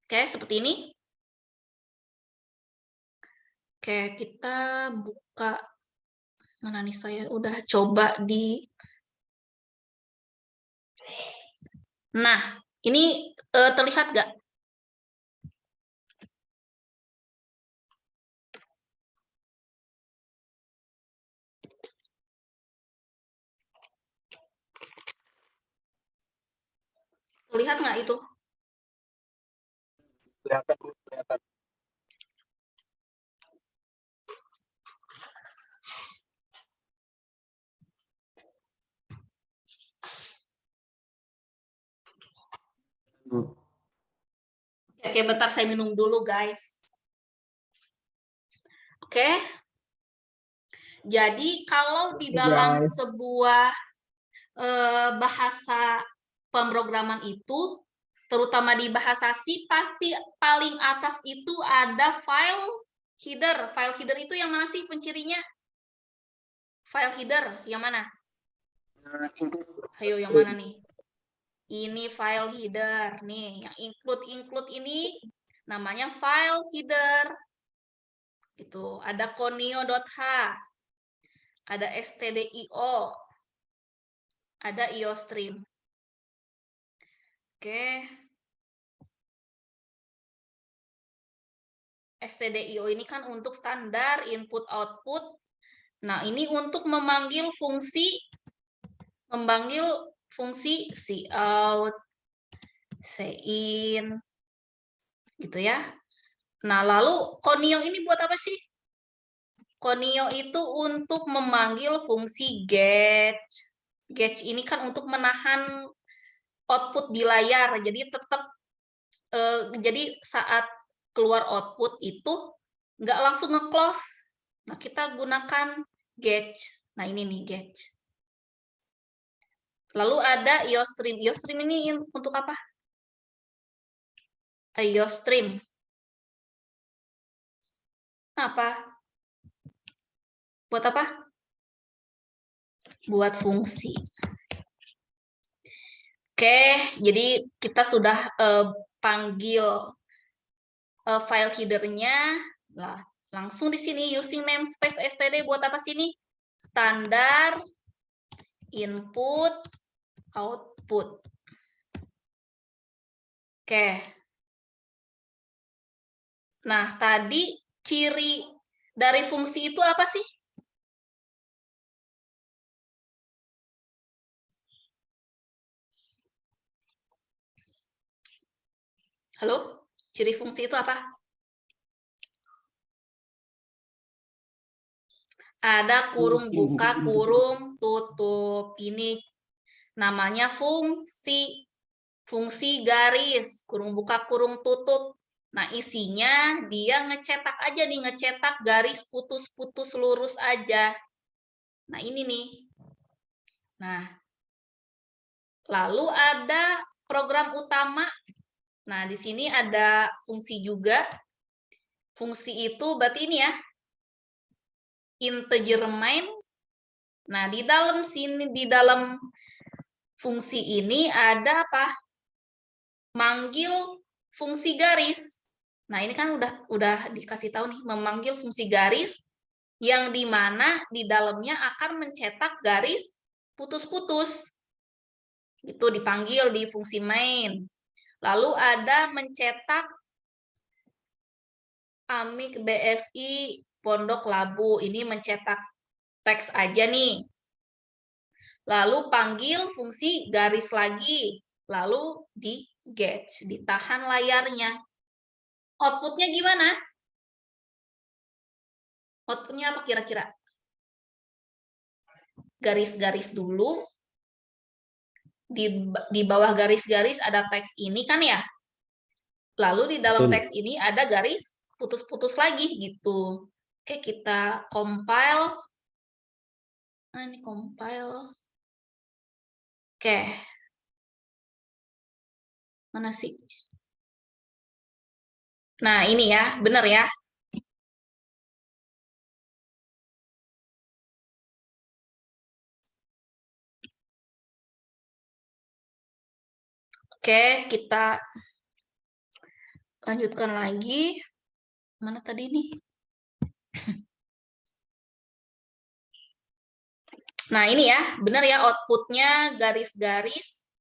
Oke, seperti ini. Oke, kita buka. Mana nih, saya udah coba di. Nah, ini terlihat nggak? Terlihat nggak itu? Kelihatan. Oke, bentar saya minum dulu, guys. Oke. Jadi, kalau di dalam sebuah bahasa pemrograman itu, terutama di bahasa C, pasti paling atas itu ada file Header, file header itu yang mana sih pencirinya? File header yang mana? Ayo yang mana nih? Ini file header nih, yang include ini namanya file header. Gitu. Ada conio.h, ada stdio, ada iostream. Oke. stdio ini kan untuk standar input output. Nah, ini untuk memanggil fungsi cout, cin, gitu ya. Nah, lalu conio ini buat apa sih? Conio itu untuk memanggil fungsi get. Get ini kan untuk menahan output di layar. Jadi tetap jadi saat keluar output itu nggak langsung nge-close. Nah, kita gunakan get. Nah, ini nih get. Lalu ada iostream. Iostream ini untuk apa? Iostream. Apa? Buat apa? Buat fungsi. Oke, jadi kita sudah panggil file header-nya. Lah, langsung di sini using namespace std buat apa sini? Standar input output. Oke. Nah, tadi ciri dari fungsi itu apa sih? Halo? Ciri fungsi itu apa? Ada kurung buka, kurung tutup. Ini namanya fungsi. Fungsi garis, kurung buka, kurung tutup. Nah, isinya dia ngecetak aja nih, ngecetak garis putus-putus lurus aja. Nah, ini nih. Nah, lalu ada program utama. Nah, di sini ada fungsi juga. Fungsi itu berarti ini ya, integer main. Nah, di dalam sini, di dalam fungsi ini ada apa? Manggil fungsi garis. Nah, ini kan udah dikasih tahu nih, memanggil fungsi garis yang di mana di dalamnya akan mencetak garis putus-putus. Itu dipanggil di fungsi main. Lalu ada mencetak Amik BSI Pondok Labu. Ini mencetak teks aja nih. Lalu panggil fungsi garis lagi. Lalu di get, ditahan layarnya. Outputnya gimana? Outputnya apa kira-kira? Garis-garis dulu. Di bawah garis-garis ada teks ini kan ya? Lalu di dalam teks ini ada garis putus-putus lagi gitu. Oke, kita compile. Nah, ini compile. Oke. Mana sih? Nah, ini ya, benar ya. Oke, kita lanjutkan lagi. Mana tadi nih? Nah, ini ya, benar ya outputnya garis-garis.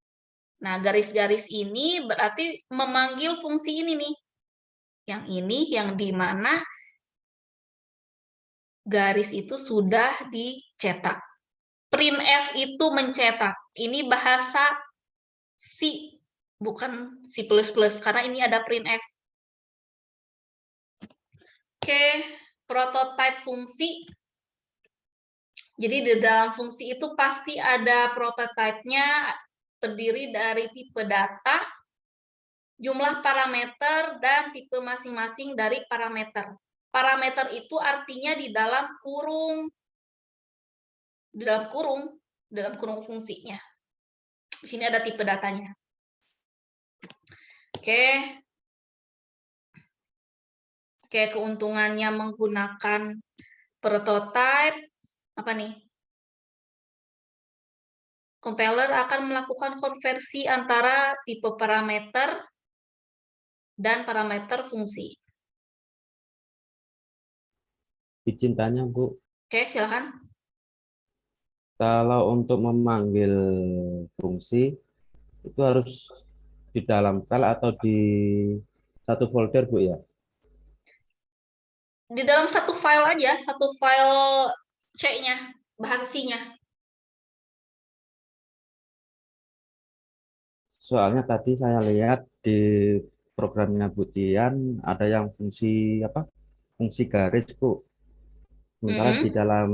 Nah, garis-garis ini berarti memanggil fungsi ini nih. Yang ini, yang di mana garis itu sudah dicetak. Printf itu mencetak. Ini bahasa C, bukan C++, karena ini ada printf. Oke, prototype fungsi. Jadi di dalam fungsi itu pasti ada prototype-nya, terdiri dari tipe data, jumlah parameter, dan tipe masing-masing dari parameter. Parameter itu artinya di dalam kurung fungsinya. Di sini ada tipe datanya. Oke, Oke, keuntungannya menggunakan prototype, apa nih? Compiler akan melakukan konversi antara tipe parameter dan parameter fungsi. Izin tanya, Bu. Oke, silakan. Kalau untuk memanggil fungsi, itu harus di dalam file atau di satu folder, Bu, ya? Di dalam satu file aja, satu file C-nya, bahasa C-nya. Soalnya tadi saya lihat di programnya Bu Tian ada yang fungsi apa? Fungsi garis, Bu. Sementara di dalam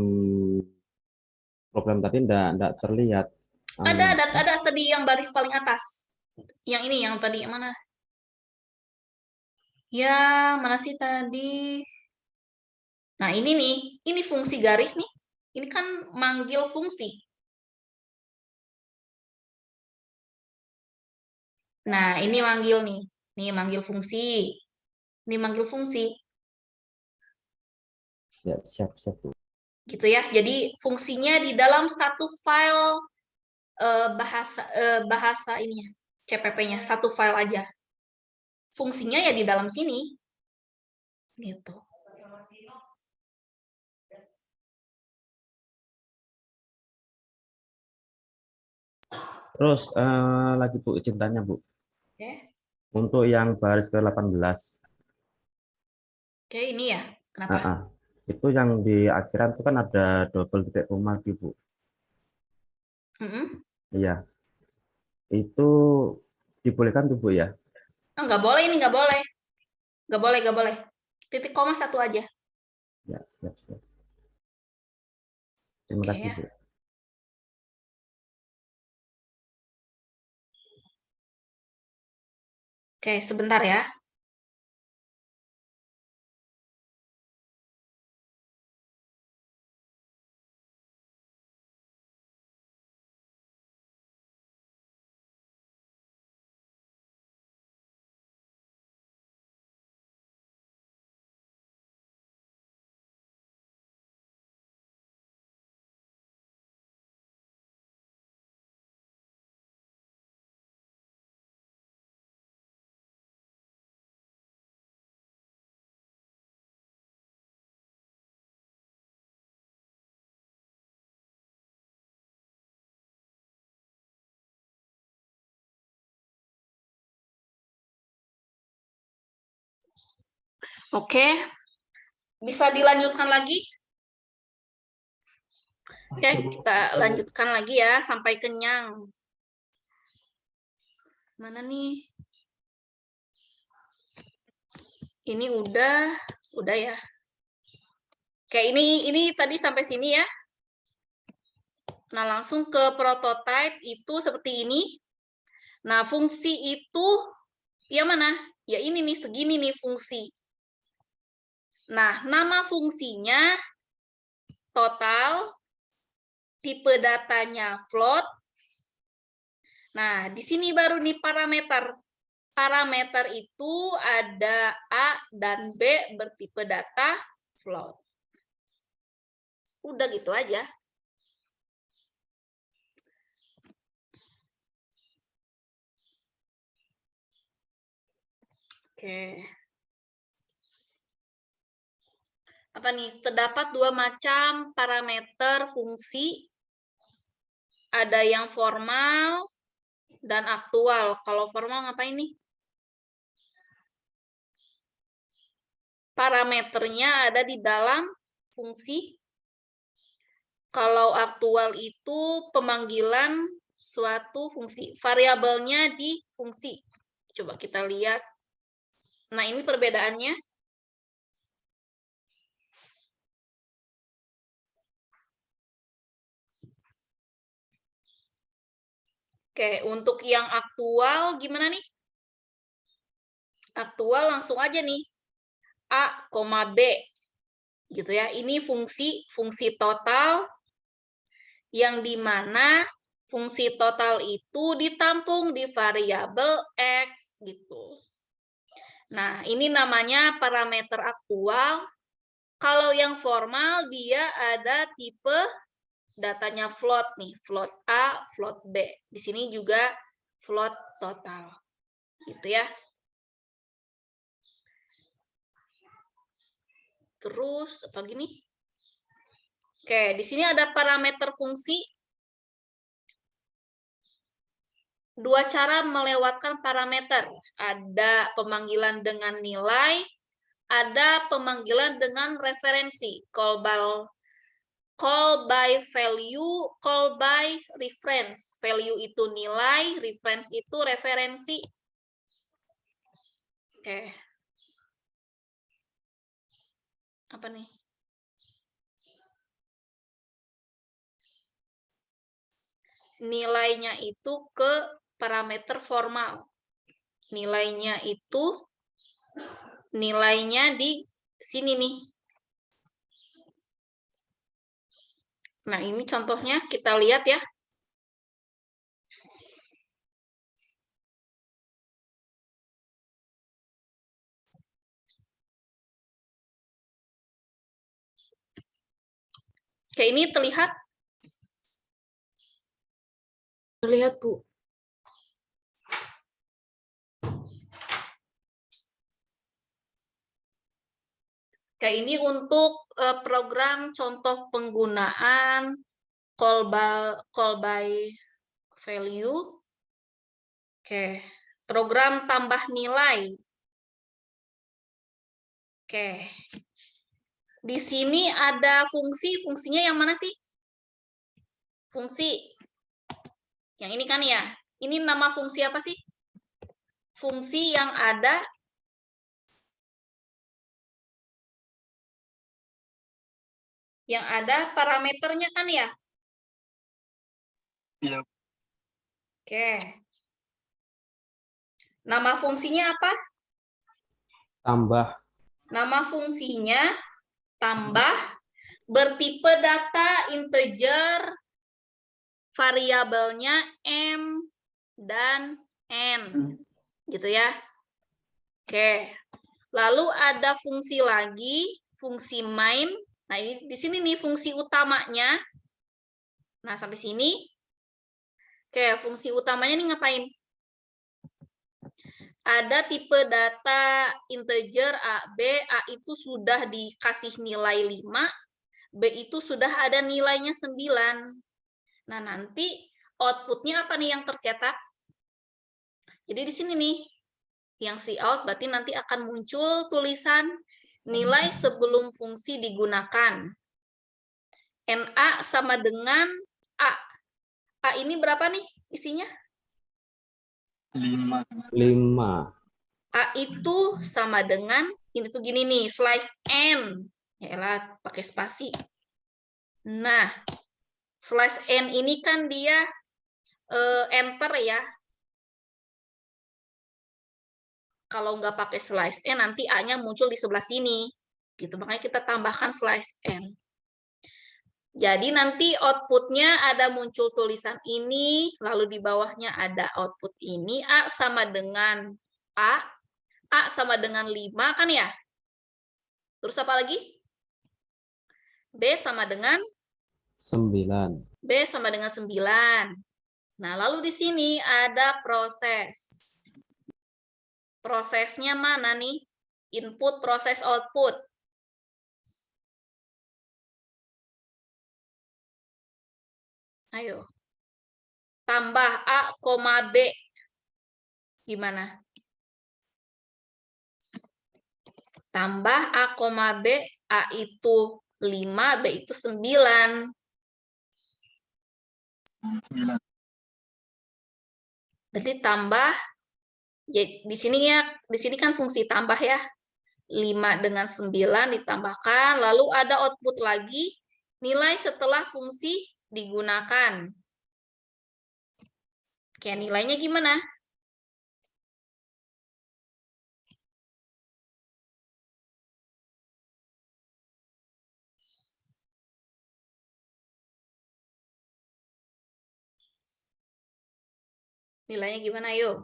program tadi enggak terlihat anunya. Ada tadi yang baris paling atas. Yang ini, yang tadi, yang mana? Ya, mana sih tadi? Nah, ini nih, ini fungsi garis nih. Ini kan manggil fungsi. Nah, ini manggil nih. Nih, manggil fungsi. Ini manggil fungsi. Ya, siap-siap, Bu. Gitu ya. Jadi, fungsinya di dalam satu file bahasa ininya, CPP-nya, satu file aja. Fungsinya ya di dalam sini. Gitu. Terus lagi Bu, izin tanya, Bu. Oke. Untuk yang baris ke-18. Oke, ini ya. Kenapa? Itu yang di akhiran itu kan ada double titik koma, Bu. Iya. Itu dibolehkan tuh, Bu, ya? Nggak boleh, ini nggak boleh. Nggak boleh. Titik koma satu aja. Ya, siap. Terima kasih, ya. Bu. Oke, sebentar ya. Oke, bisa dilanjutkan lagi? Oke, kita lanjutkan lagi ya sampai kenyang. Mana nih? Ini udah ya. Oke, ini tadi sampai sini ya. Nah, langsung ke prototype itu seperti ini. Nah, fungsi itu yang mana? Ya ini nih, segini nih fungsi. Nah, nama fungsinya total, tipe datanya float. Nah, di sini baru nih parameter. Parameter itu ada A dan B bertipe data float. Udah gitu aja. Oke. Apa nih? Terdapat dua macam parameter fungsi. Ada yang formal dan aktual. Kalau formal ngapain nih? Parameternya ada di dalam fungsi. Kalau aktual itu pemanggilan suatu fungsi. Variabelnya di fungsi. Coba kita lihat. Nah, ini perbedaannya. Oke, untuk yang aktual gimana nih? Aktual langsung aja nih. A, B. Gitu ya. Ini fungsi total yang dimana fungsi total itu ditampung di variabel X gitu. Nah, ini namanya parameter aktual. Kalau yang formal, dia ada tipe datanya float nih, float A, float B. Di sini juga float total. Gitu ya. Terus apa gini? Oke, di sini ada parameter fungsi. Dua cara melewatkan parameter. Ada pemanggilan dengan nilai, ada pemanggilan dengan referensi. Call by value, call by reference. Value itu nilai, reference itu referensi. Oke. Apa nih? Nilainya itu ke parameter formal. Nilainya di sini nih. Nah, ini contohnya kita lihat ya. Oke, ini terlihat? Terlihat, Bu. Oke, ini untuk program contoh penggunaan call by value. Oke, program tambah nilai. Oke. Di sini ada fungsinya yang mana sih? Fungsi. Yang ini kan ya. Ini nama fungsi apa sih? Fungsi yang ada parameternya kan ya? Iya. Oke. Nama fungsinya apa? Tambah. Nama fungsinya tambah, bertipe data integer, variabelnya M dan N. Gitu ya. Oke. Lalu ada fungsi lagi, fungsi main. Nah, ini di sini nih fungsi utamanya. Nah, sampai sini. Oke, fungsi utamanya nih ngapain? Ada tipe data integer A, B. A itu sudah dikasih nilai 5, B itu sudah ada nilainya 9. Nah, nanti outputnya apa nih yang tercetak? Jadi di sini nih, yang cout berarti nanti akan muncul tulisan nilai sebelum fungsi digunakan. NA sama dengan A. A ini berapa nih isinya? 5. 5. A itu sama dengan, ini tuh gini nih, slice N. Yaelah, pakai spasi. Nah, slice N ini kan dia enter ya. Kalau nggak pakai slice N, nanti A-nya muncul di sebelah sini. Gitu, makanya kita tambahkan slice N. Jadi nanti outputnya ada muncul tulisan ini, lalu di bawahnya ada output ini, A sama dengan A sama dengan 5 kan ya? Terus apa lagi? B sama dengan? 9. B sama dengan 9. Nah, lalu di sini ada proses. Prosesnya mana nih? Input, proses, output. Ayo. Tambah A, B. Gimana? Tambah A, B. A itu 5, B itu 9. 9. Berarti tambah, ya, di sini kan fungsi tambah ya. 5 dengan 9 ditambahkan, lalu ada output lagi, nilai setelah fungsi digunakan. Oke, nilainya gimana? Nilainya gimana, yuk?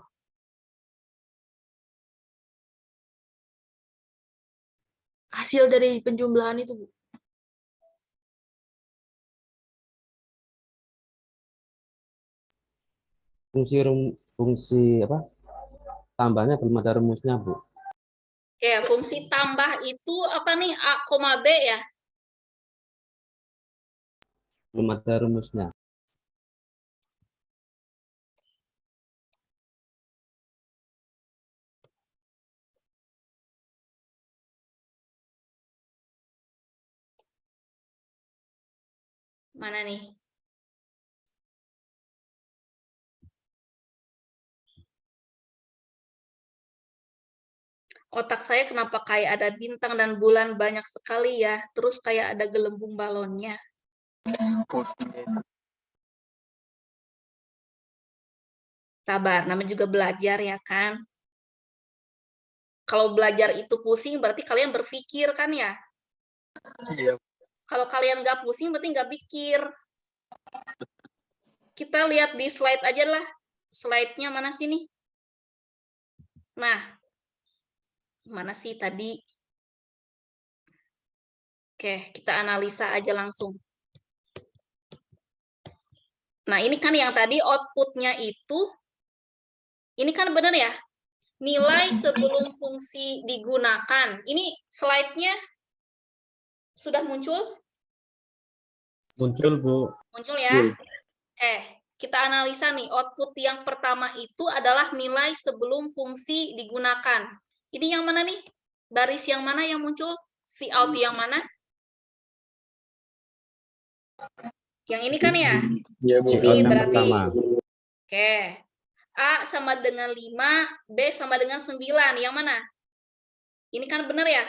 hasil dari penjumlahan itu, Bu. Fungsi apa? Tambahnya belum ada rumusnya, Bu. Ya, fungsi tambah itu apa nih? A, B ya? Belum ada rumusnya. Mana nih? Otak saya kenapa kayak ada bintang dan bulan banyak sekali ya. Terus kayak ada gelembung balonnya. Sabar, namanya juga belajar ya kan. Kalau belajar itu pusing berarti kalian berpikir kan ya. Iya. Kalau kalian nggak pusing berarti nggak pikir. Kita lihat di slide aja lah. Slide-nya mana sih nih? Nah, mana sih tadi? Oke, kita analisa aja langsung. Nah, ini kan yang tadi output-nya itu, ini kan benar ya? Nilai sebelum fungsi digunakan. Ini slide-nya sudah muncul? Muncul, Bu. Muncul ya? Oke, kita analisa nih. Output yang pertama itu adalah nilai sebelum fungsi digunakan. Ini yang mana nih? Baris yang mana yang muncul? Cout yang mana? Yang ini kan ya? Iya, Bu. Ini Cout yang berarti. pertama. Oke. A sama dengan 5, B sama dengan 9. Yang mana? Ini kan benar ya?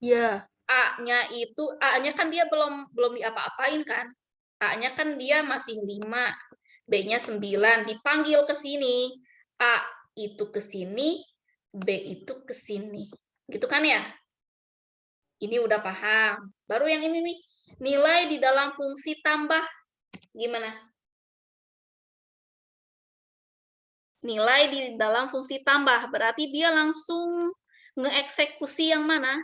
Iya. A-nya kan dia belum diapa-apain kan? A-nya kan dia masih 5, B-nya 9, dipanggil ke sini. A itu ke sini, B itu ke sini. Gitu kan ya? Ini udah paham. Baru yang ini nih, nilai di dalam fungsi tambah. Gimana? Nilai di dalam fungsi tambah, berarti dia langsung ngeeksekusi yang mana?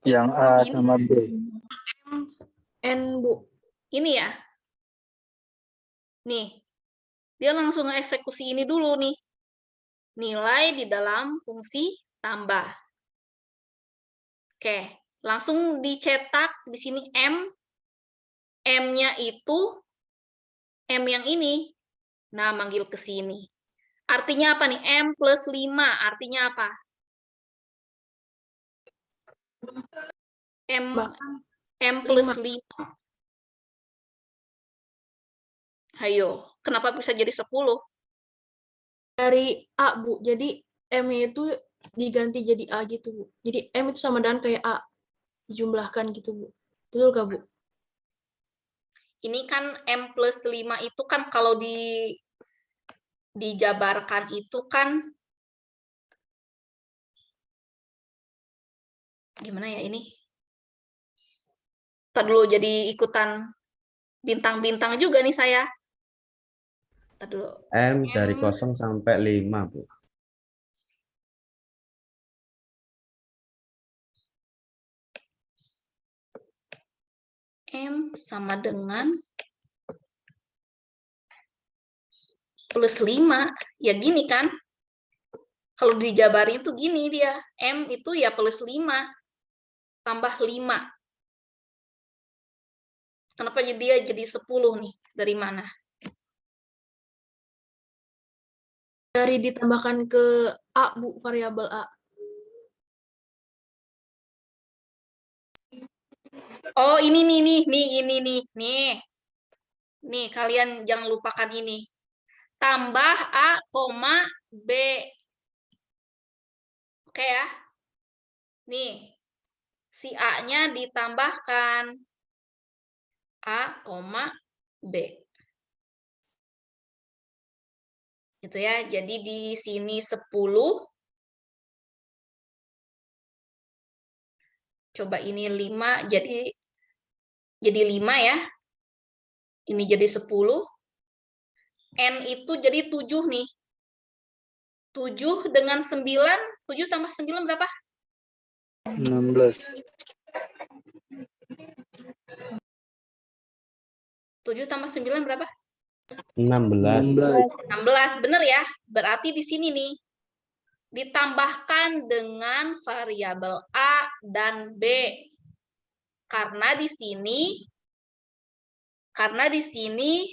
Yang A Ini. sama B. N, Bu. Ini ya. Nih, dia langsung ngeeksekusi ini dulu nih. Nilai di dalam fungsi tambah. Oke, langsung dicetak di sini M. M-nya itu M yang ini. Nah, manggil ke sini. Artinya apa nih? M plus 5. Artinya apa? M plus 5. Ayo, kenapa bisa jadi 10? Dari A, Bu. Jadi M itu diganti jadi A gitu, Bu. Jadi M itu sama dengan kayak A. Dijumlahkan gitu, Bu. Betul gak, Bu? Ini kan M plus 5 itu kan kalau dijabarkan itu kan gimana ya ini? Ntar dulu jadi ikutan bintang-bintang juga nih saya. Ntar dulu. M dari 0 sampai 5, Bu. M sama dengan plus 5. Ya gini kan? Kalau dijabarin tuh gini dia. M itu ya plus 5. Tambah 5. Kenapa dia jadi 10 nih? Dari mana? Dari ditambahkan ke A, Bu. Variabel A. Oh, ini nih. Nih, kalian jangan lupakan ini. Tambah A, B. Oke ya. Nih, si A-nya ditambahkan A, B. Gitu ya. Jadi di sini 10. Coba ini 5, jadi 5 ya. Ini jadi 10. N itu jadi 7 nih. 7 dengan 9, 7 tambah 9 berapa? 16. 7 tambah 9 berapa? 16. 16, bener ya? Berarti di sini nih, ditambahkan dengan variabel A dan B. Karena di sini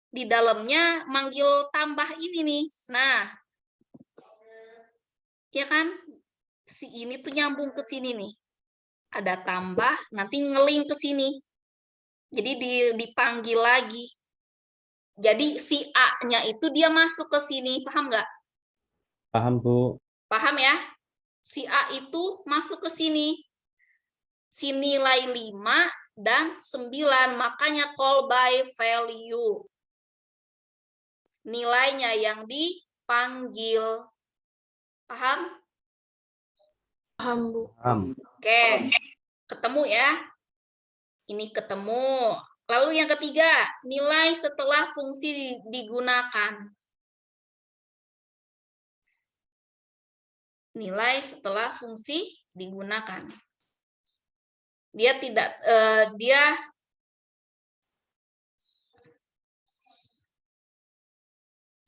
di dalamnya manggil tambah ini nih. Nah, ya kan? Si ini tuh nyambung ke sini nih. Ada tambah, nanti ngeling ke sini. Jadi dipanggil lagi. Jadi si A-nya itu dia masuk ke sini, paham nggak? Paham, Bu. Paham ya? Si A itu masuk ke sini. Si nilai 5 dan 9, makanya call by value. Nilainya yang dipanggil. Paham? Paham, Bu. Paham. Oke, ketemu ya. Ini ketemu. Lalu yang ketiga, nilai setelah fungsi digunakan. Nilai setelah fungsi digunakan. Dia tidak,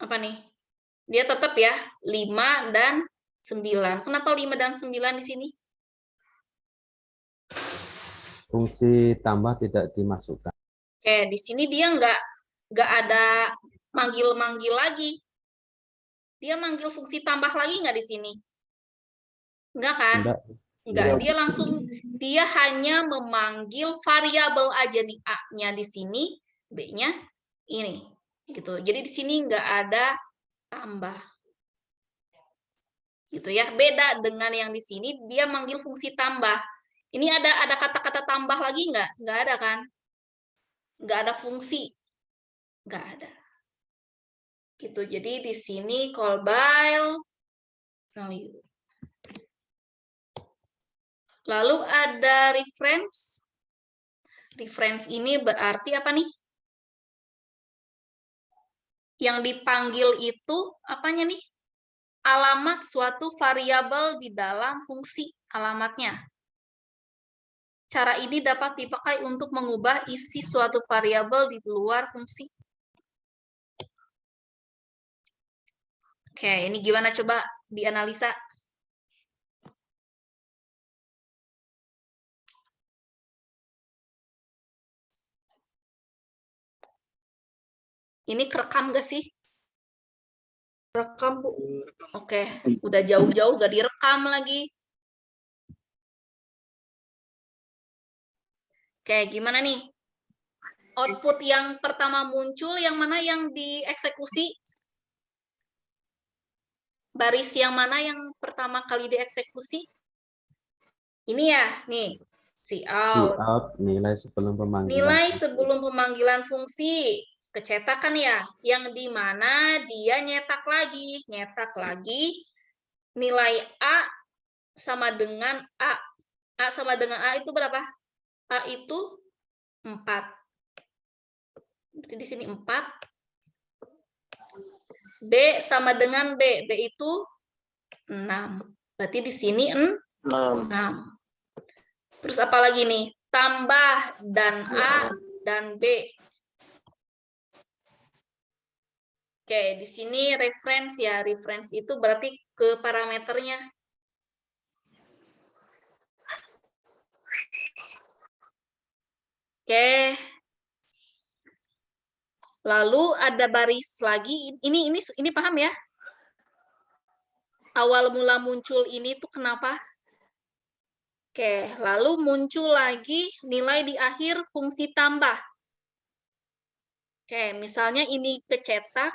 apa nih? Dia tetap ya, 5 dan 9. Kenapa 5 dan 9 di sini? Fungsi tambah tidak dimasukkan. Oke, di sini dia nggak ada manggil-manggil lagi. Dia manggil fungsi tambah lagi nggak di sini? Enggak kan? Enggak. Dia hanya memanggil variabel aja nih, A-nya di sini, B-nya ini. Gitu. Jadi di sini nggak ada tambah. Gitu ya. Beda dengan yang di sini, dia manggil fungsi tambah. Ini ada kata-kata tambah lagi nggak? Nggak ada kan? Nggak ada fungsi. Nggak ada. Gitu. Jadi di sini call by value. Lalu ada reference. Reference ini berarti apa nih? Yang dipanggil itu apanya nih? Alamat suatu variabel di dalam fungsi alamatnya. Cara ini dapat dipakai untuk mengubah isi suatu variabel di luar fungsi. Oke, ini gimana coba dianalisa? Ini kerekam gak sih? Rekam, Bu. Oke, udah jauh-jauh gak direkam lagi. Oke, gimana nih? Output yang pertama muncul, yang mana yang dieksekusi? Baris yang mana yang pertama kali dieksekusi? Ini ya, nih. Cout, nilai sebelum pemanggilan. Nilai sebelum pemanggilan fungsi. Kecetakan ya, yang di mana dia nyetak lagi. Nilai A sama dengan A. A sama dengan A itu berapa? A itu 4. Berarti di sini 4. B sama dengan B. B itu 6. Berarti di sini 6. Terus apa lagi nih? Tambah dan A dan B. Oke, di sini reference ya. Reference itu berarti ke parameternya. Oke. Lalu ada baris lagi. Ini paham ya? Awal mula muncul ini tuh kenapa? Oke, lalu muncul lagi nilai di akhir fungsi tambah. Oke, misalnya ini kecetak.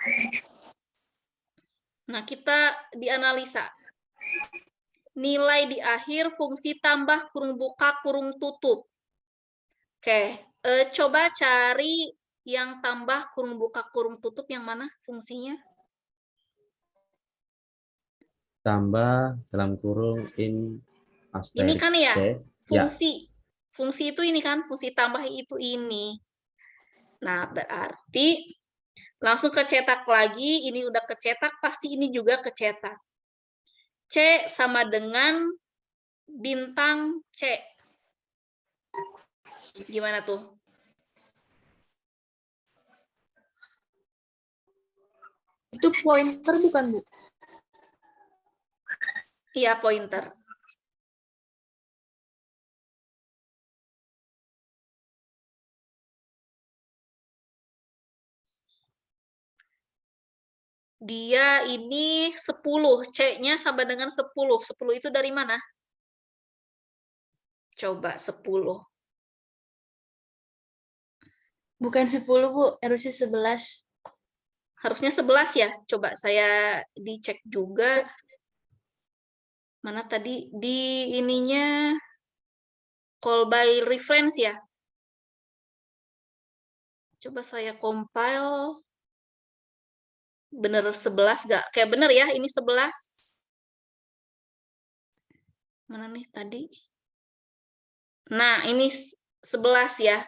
Nah, kita dianalisa. Nilai di akhir fungsi tambah kurung buka kurung tutup. Oke, coba cari yang tambah kurung buka kurung tutup yang mana fungsinya? Tambah dalam kurung in asterisk. Ini kan ya, fungsi. Ya. Fungsi itu ini kan, fungsi tambah itu ini. Nah, berarti langsung kecetak lagi, ini udah kecetak, pasti ini juga kecetak. C sama dengan bintang C. Gimana tuh? Itu pointer bukan, Bu? Iya, pointer. Dia ini 10, C-nya sama dengan 10. 10 itu dari mana? Coba 10. Bukan 10, Bu. Harusnya 11. Harusnya 11 ya. Coba saya dicek juga. Mana tadi? Di ininya call by reference ya. Coba saya compile. Bener 11 nggak? Kayak bener ya, ini 11. Mana nih tadi? Nah, ini 11 ya.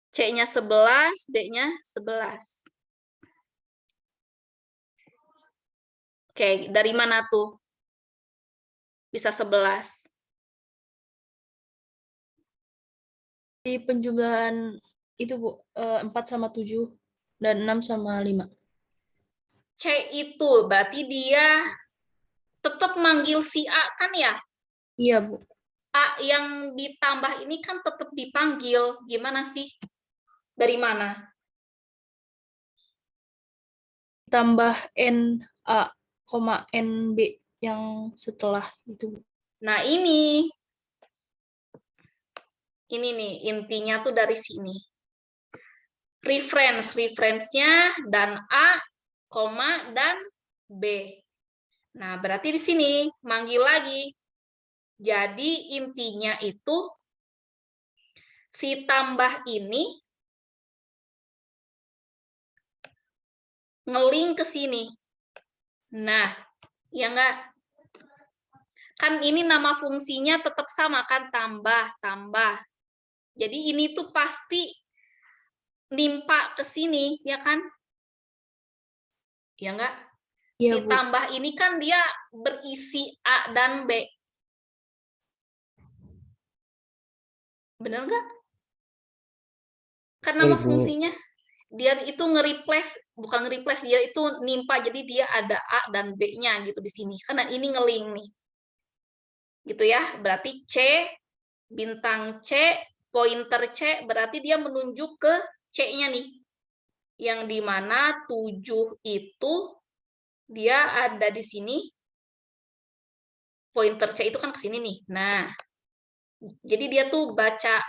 C-nya 11, D-nya 11. Oke, dari mana tuh? Bisa 11. Di penjumlahan itu, Bu, 4 sama 7 dan 6 sama 5. C itu berarti dia tetap manggil si A kan ya? Iya, Bu. A yang ditambah ini kan tetap dipanggil. Gimana sih? Dari mana? Tambah NA, NB yang setelah itu. Nah, ini nih intinya tuh dari sini. Reference-nya dan A, dan B. Nah, berarti di sini manggil lagi. Jadi intinya itu si tambah ini ngeling ke sini. Nah, ya enggak? Kan ini nama fungsinya tetap sama kan, tambah. Jadi ini tuh pasti nimpa ke sini, ya kan? Ya enggak? Iya, Si Bu. tambah ini kan dia berisi A dan B. Bener enggak? Kan nama Betul, Bu. fungsinya dia itu bukan nge-replace, dia itu nimpa, jadi dia ada A dan B-nya gitu di sini. Karena ini ngeling nih. Gitu ya, berarti C, bintang C, pointer C, berarti dia menunjuk ke C-nya nih. Yang dimana 7 itu dia ada di sini, pointer C itu kan ke sini nih. Nah, jadi dia tuh baca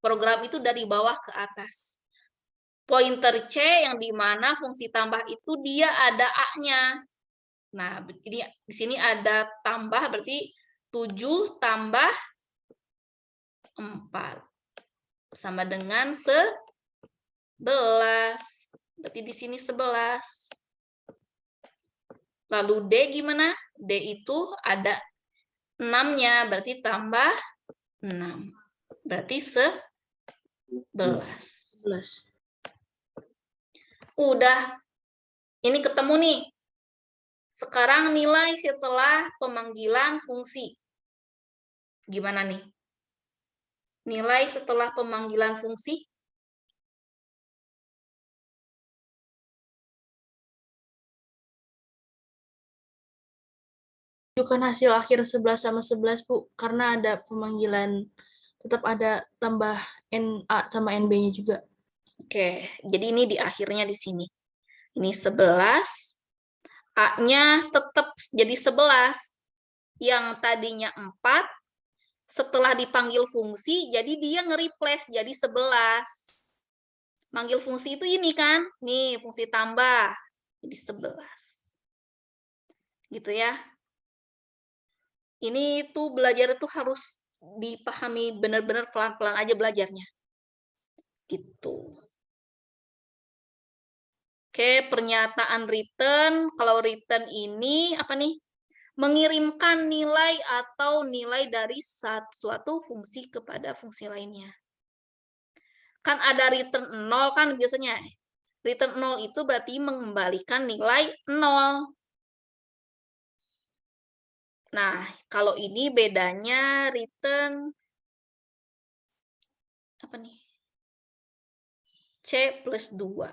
program itu dari bawah ke atas. Pointer C yang dimana fungsi tambah itu dia ada A-nya. Nah, ini di sini ada tambah, berarti 7 tambah 4 sama dengan 11. Berarti di sini 11. Lalu D gimana? D itu ada 6-nya, berarti tambah 6. Berarti 11. Udah. Ini ketemu nih. Sekarang nilai setelah pemanggilan fungsi. Gimana nih? Nilai setelah pemanggilan fungsi? Tunjukkan hasil akhir 11 sama 11, Bu. Karena ada pemanggilan, tetap ada tambah NA sama NB-nya juga. Oke, jadi ini di akhirnya di sini. Ini 11. A-nya tetap jadi 11. Yang tadinya 4, setelah dipanggil fungsi, jadi dia nge-replace jadi 11. Manggil fungsi itu ini kan, nih fungsi tambah, jadi 11. Gitu ya. Ini tuh belajar itu harus dipahami benar-benar pelan-pelan aja belajarnya. Gitu. Oke, pernyataan return. Kalau return ini apa nih? Mengirimkan nilai atau nilai dari suatu fungsi kepada fungsi lainnya. Kan ada return 0 kan biasanya. Return 0 itu berarti mengembalikan nilai 0. Nah, kalau ini bedanya return apa nih? C plus 2.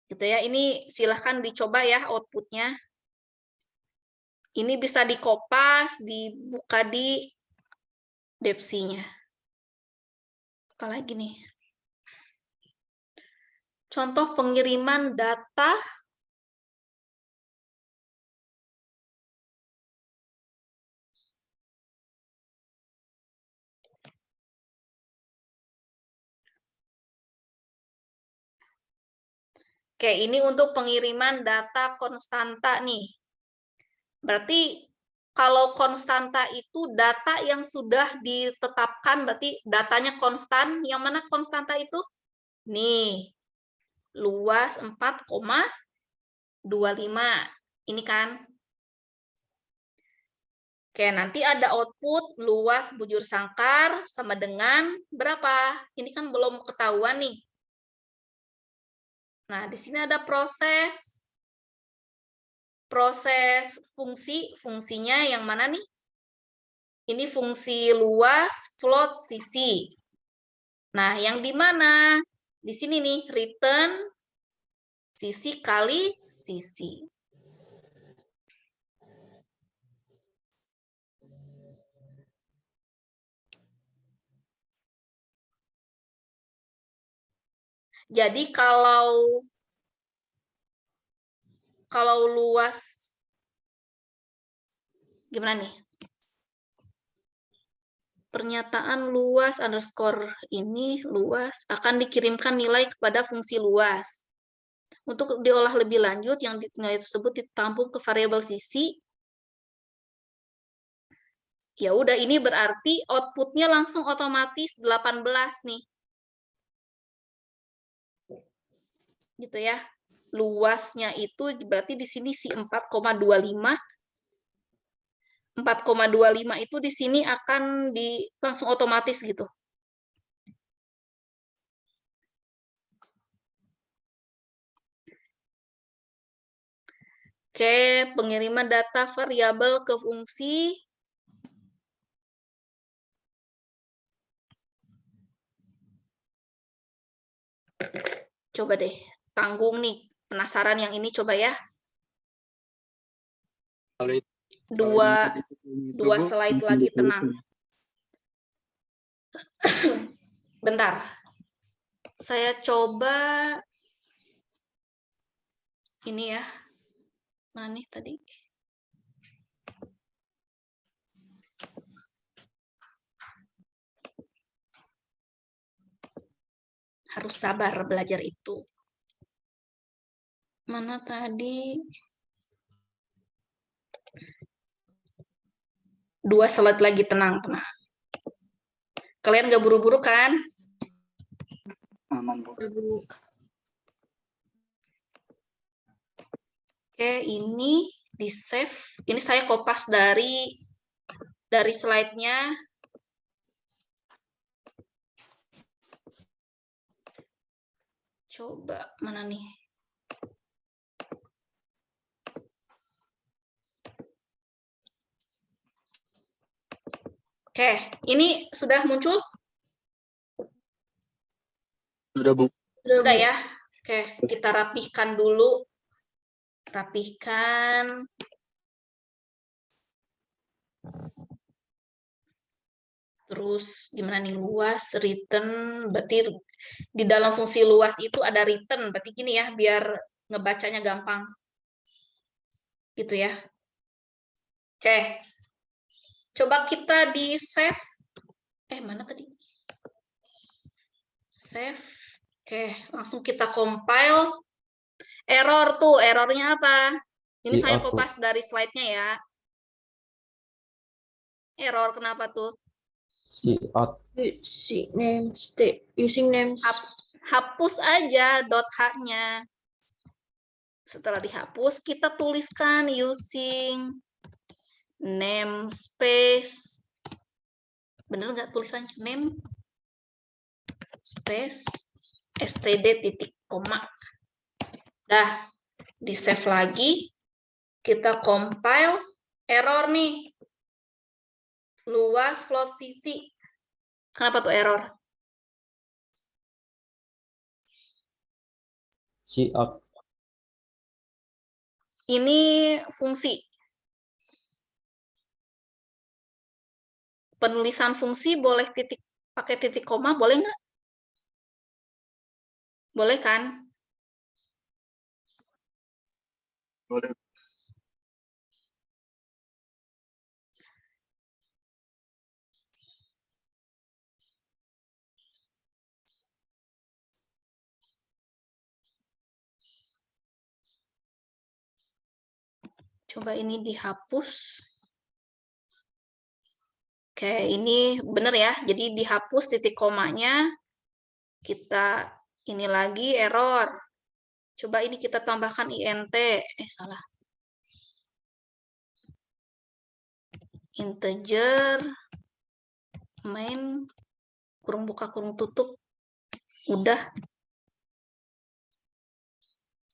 Gitu ya, ini silahkan dicoba ya outputnya. Ini bisa dikopas, dibuka di Depsi-nya. Apalagi nih? Contoh pengiriman data Oke, ini untuk pengiriman data konstanta nih. Berarti kalau konstanta itu data yang sudah ditetapkan, berarti datanya konstan. Yang mana konstanta itu? Nih, luas 4,25. Ini kan. Oke, nanti ada output luas bujur sangkar sama dengan berapa? Ini kan belum ketahuan nih. Nah, di sini ada proses fungsinya yang mana nih? Ini fungsi luas float sisi. Nah, yang di mana? Di sini nih, return sisi kali sisi. Jadi kalau luas gimana nih? Pernyataan luas underscore ini luas akan dikirimkan nilai kepada fungsi luas. Untuk diolah lebih lanjut, yang nilai tersebut ditampung ke variabel sisi. Ya udah, ini berarti outputnya langsung otomatis 18 nih. Gitu ya. Luasnya itu berarti di sini si 4,25. 4,25 itu di sini akan langsung otomatis gitu. Oke, pengiriman data variabel ke fungsi. Coba deh, tanggung nih. Penasaran yang ini coba ya. Dua slide lagi, tenang. Bentar. Saya coba ini ya. Mana nih tadi? Harus sabar belajar itu. Mana tadi? 2 slide lagi, tenang. Kalian gak buru-buru kan? Aman, Bu. Oke, ini di save. Ini saya kopas dari slide-nya. Coba mana nih? Oke, ini sudah muncul? Sudah, Bu. Sudah ya? Oke, kita rapihkan dulu. Rapihkan. Terus gimana nih, luas, return, berarti di dalam fungsi luas itu ada return, berarti gini ya, biar ngebacanya gampang. Gitu ya. Oke. Coba kita di save. Mana tadi? Save. Oke, langsung kita compile. Error tuh, errornya apa? Ini saya kopas dari slide-nya ya. Error kenapa tuh? Name state using names. Hapus aja .h-nya. Setelah dihapus, kita tuliskan using namespace. Bener nggak tulisannya? Name space std titik koma. Dah, di-save lagi. Kita compile. Error nih. Luas float sisi. Kenapa tuh error? Cout. Ini fungsi. Penulisan fungsi boleh pakai titik koma, boleh nggak? Boleh kan? Boleh. Coba ini dihapus. Oke, ini benar ya. Jadi dihapus titik komanya. Kita ini lagi error. Coba ini kita tambahkan int. Salah. Integer main kurung buka kurung tutup. Udah.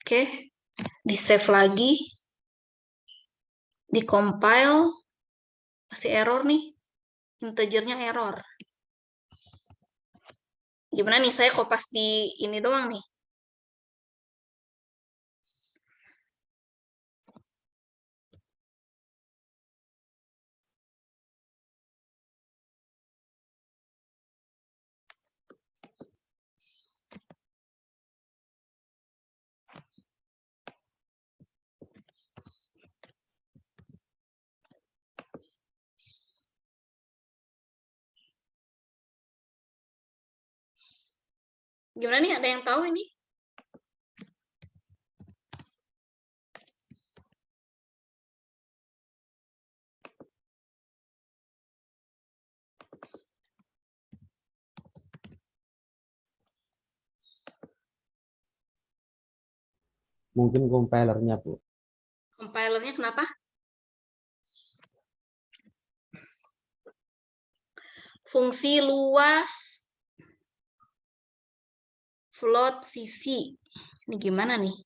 Oke. Di-save lagi. Di-compile. Masih error nih. Integernya error. Gimana nih, saya kopas di ini doang nih. Gimana nih, ada yang tahu ini? Mungkin compilernya, Bu. Compilernya kenapa? Fungsi luas float sisi. Ini gimana nih?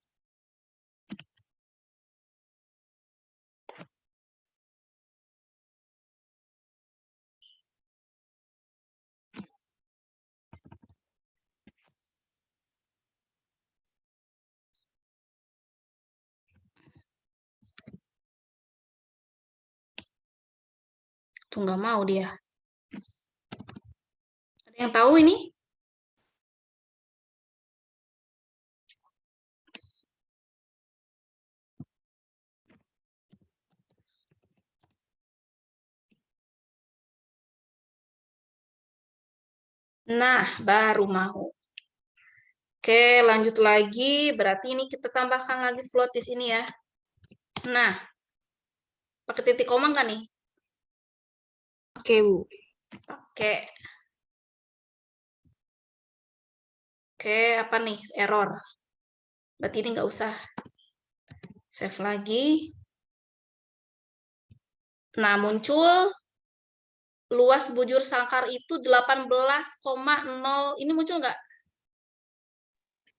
Tuh nggak mau dia. Ada yang tahu ini? Nah, baru mau. Oke, lanjut lagi. Berarti ini kita tambahkan lagi float di sini ya. Nah, pakai titik koma nggak nih? Oke, Bu. Oke. Oke, apa nih? Error. Berarti ini nggak usah. Save lagi. Nah, muncul luas bujur sangkar itu 18,0. Ini muncul nggak?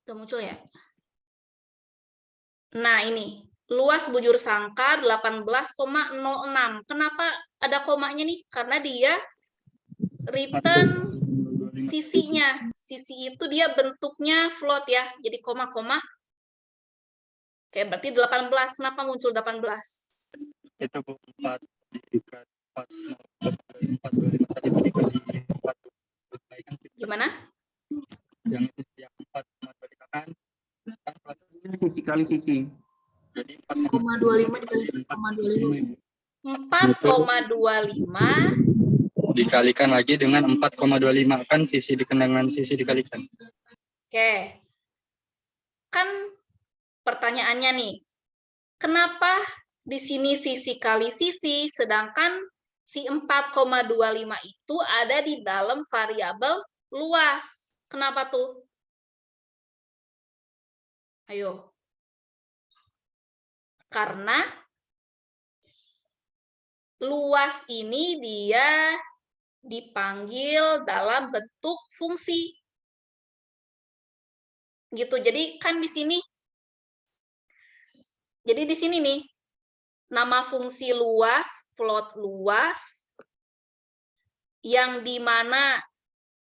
Nggak muncul ya? Nah, ini. Luas bujur sangkar 18,06. Kenapa ada komanya nih? Karena dia return sisinya. Sisi itu dia bentuknya float ya. Jadi koma-koma. Oke, berarti 18. Kenapa muncul 18? Itu 4 dikali 4,25 tadi dikali 4. Gimana? Yang itu yang 4 dikalikan Sisi kali sisi. jadi 4,25 dikali 4,25. 4,25 dikalikan lagi dengan 4,25 kan sisi dengan sisi dikalikan. Oke. Kan pertanyaannya nih, kenapa di sini sisi kali sisi, sedangkan si 4,25 itu ada di dalam variabel luas. Kenapa tuh? Ayo. Karena luas ini dia dipanggil dalam bentuk fungsi. Gitu. Jadi kan di sini Jadi di sini nih, nama fungsi luas, float luas, yang dimana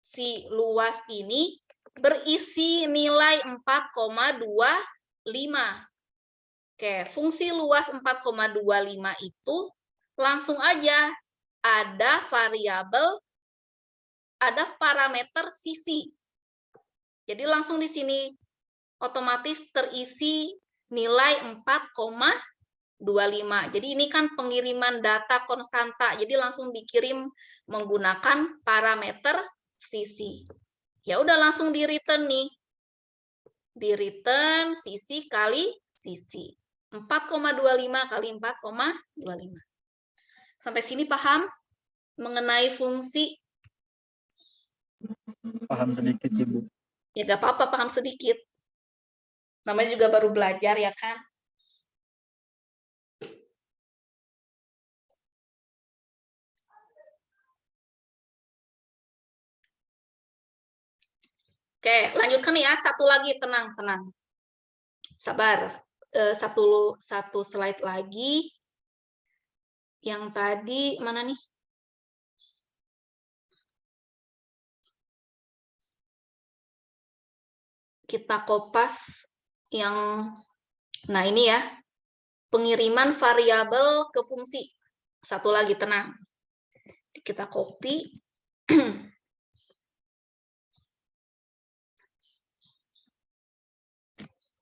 si luas ini berisi nilai 4,25. Oke, fungsi luas 4,25 itu langsung aja ada variabel, ada parameter sisi. Jadi langsung di sini otomatis terisi nilai 4,25. Jadi ini kan pengiriman data konstanta, jadi langsung dikirim menggunakan parameter sisi. Ya udah langsung di return nih. Di return sisi kali sisi. 4,25 kali 4,25. Sampai sini paham mengenai fungsi? Paham sedikit, Ibu. Ya gak apa-apa paham sedikit. Namanya juga baru belajar ya kan? Oke, lanjutkan ya. Satu lagi, tenang, tenang. Sabar. Satu slide lagi. Yang tadi, mana nih? Kita kopas yang, nah ini ya. Pengiriman variabel ke fungsi. Satu lagi, tenang. Kita copy.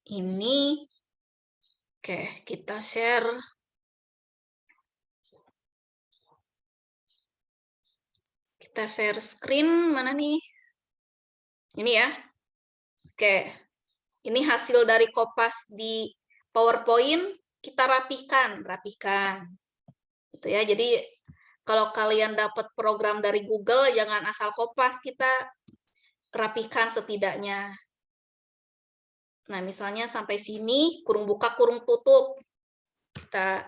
Ini, oke, kita share. Kita share screen, mana nih? Ini ya. Oke, ini hasil dari kopas di PowerPoint, kita rapikan. Gitu ya. Jadi kalau kalian dapat program dari Google, jangan asal kopas, kita rapikan setidaknya. Nah, misalnya sampai sini, kurung buka, kurung tutup. Kita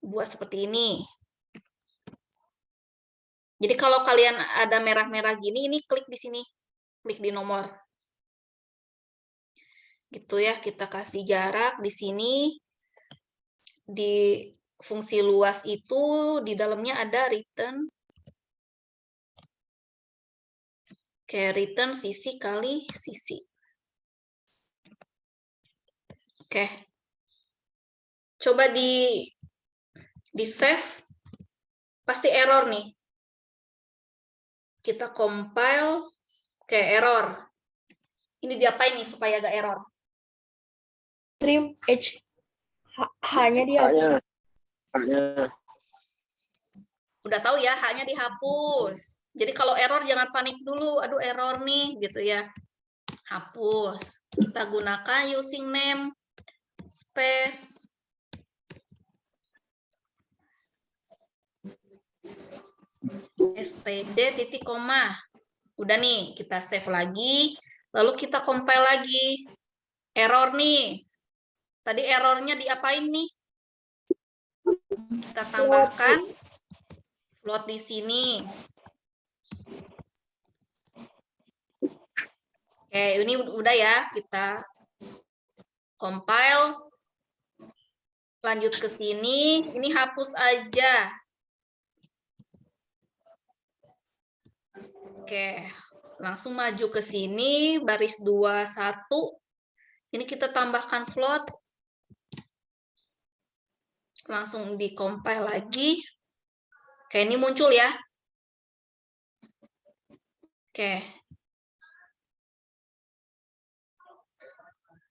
buat seperti ini. Jadi kalau kalian ada merah-merah gini, ini klik di sini. Klik di nomor. Gitu ya, kita kasih jarak di sini. Di fungsi luas itu, di dalamnya ada return. Oke, return sisi kali sisi. Oke. Coba di save. Pasti error nih. Kita compile. Oke, error. Ini diapain nih supaya agak error? Trim H. H-nya dia. Udah tahu ya, hanya dihapus. Jadi kalau error jangan panik dulu. Aduh, error nih, gitu ya. Hapus. Kita gunakan using name space std titik koma. Udah nih, kita save lagi. Lalu kita compile lagi. Error nih. Tadi errornya diapain nih? Kita tambahkan float di sini. Oke, ini udah ya. Kita compile. Lanjut ke sini. Ini hapus aja. Oke, langsung maju ke sini. Baris 21. Ini kita tambahkan float. Langsung di-compile lagi. Oke, ini muncul ya. Oke.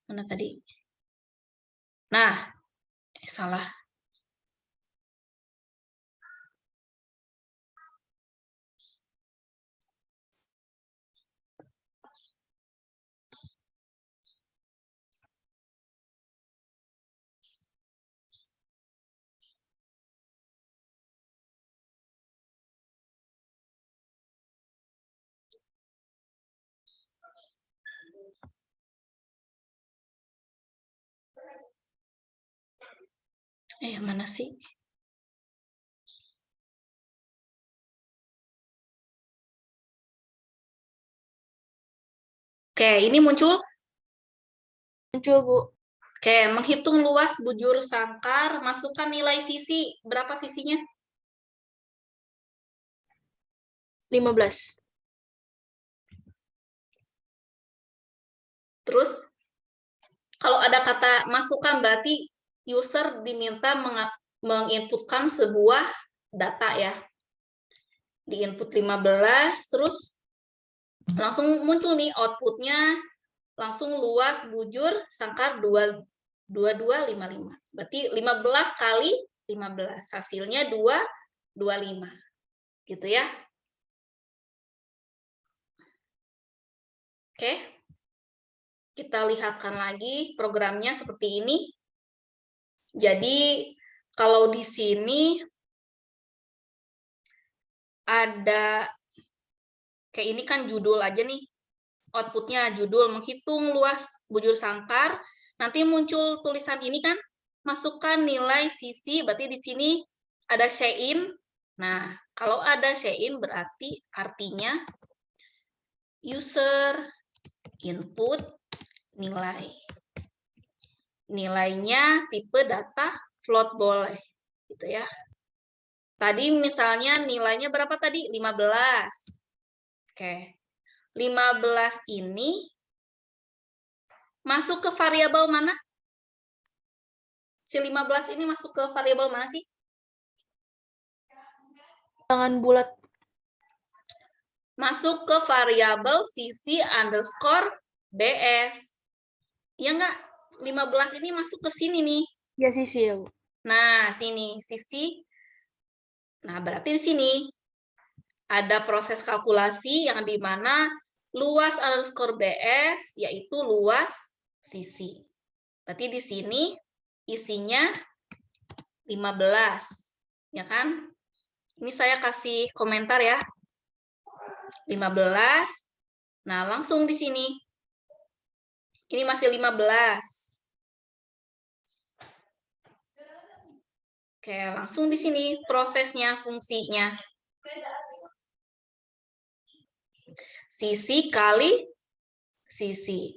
Mana tadi? Nah, salah. Mana sih? Oke, ini muncul. Muncul, Bu. Oke, menghitung luas bujur sangkar, masukkan nilai sisi. Berapa sisinya? 15. Terus, kalau ada kata masukkan, berarti user diminta menginputkan sebuah data ya. Di input 15, terus langsung muncul nih outputnya, langsung luas bujur sangkar 2255. Berarti 15 kali 15, hasilnya 225. Gitu ya. Oke. Kita lihatkan lagi programnya seperti ini. Jadi kalau di sini ada kayak ini kan judul aja nih. Outputnya judul menghitung luas bujur sangkar. Nanti muncul tulisan ini kan, masukkan nilai sisi, berarti di sini ada say-in. Nah, kalau ada say-in berarti artinya user input nilai. Nilainya tipe data float boleh, gitu ya. Tadi misalnya nilainya berapa tadi? 15. Oke. 15 ini masuk ke variabel mana? Si 15 ini masuk ke variabel mana sih? Tangan bulat. Masuk ke variabel sisi underscore BS. Ya enggak? 15 ini masuk ke sini nih. Ya sisi ya, Bu. Nah, sini sisi. Nah, berarti di sini ada proses kalkulasi yang di mana luas underscore BS yaitu luas sisi. Berarti di sini isinya 15, ya kan? Ini saya kasih komentar ya. 15. Nah, langsung di sini. Ini masih 15. Oke, langsung di sini prosesnya, fungsinya. Sisi kali sisi.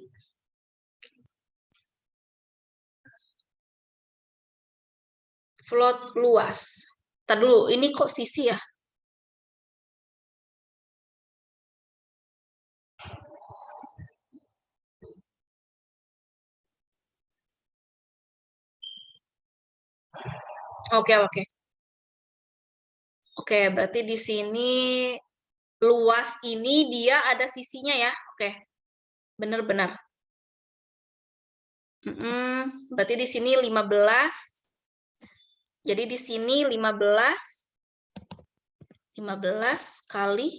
Float luas. Ntar dulu, ini kok sisi ya? Oke. Oke, berarti di sini luas ini dia ada sisinya ya. Oke. Benar-benar. Berarti di sini 15. Jadi di sini 15 kali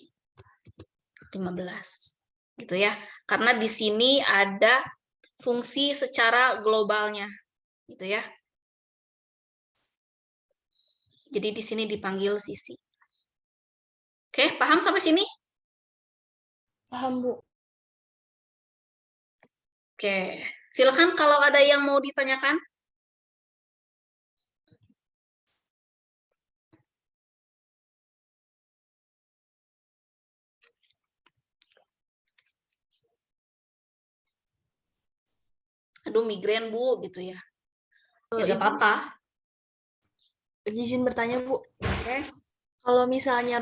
15. Gitu ya. Karena di sini ada fungsi secara globalnya. Gitu ya. Jadi di sini dipanggil sisi. Oke, paham sampai sini? Paham, Bu. Oke, silakan kalau ada yang mau ditanyakan. Aduh, migrain, Bu, gitu ya. Ya, nggak Ibu, apa-apa. izin bertanya, Bu. Oke. Kalau misalnya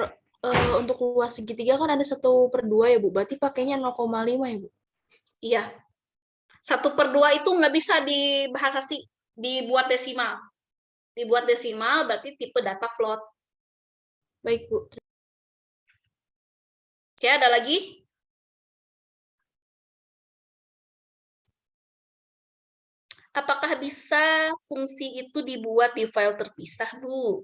untuk luas segitiga kan ada 1/2 ya, Bu. Berarti pakainya 0,5 ya, Bu? Iya. 1/2 itu nggak bisa dibuat desimal. Dibuat desimal berarti tipe data float. Baik, Bu. Oke, ada lagi? Apakah bisa fungsi itu dibuat di file terpisah, Bu?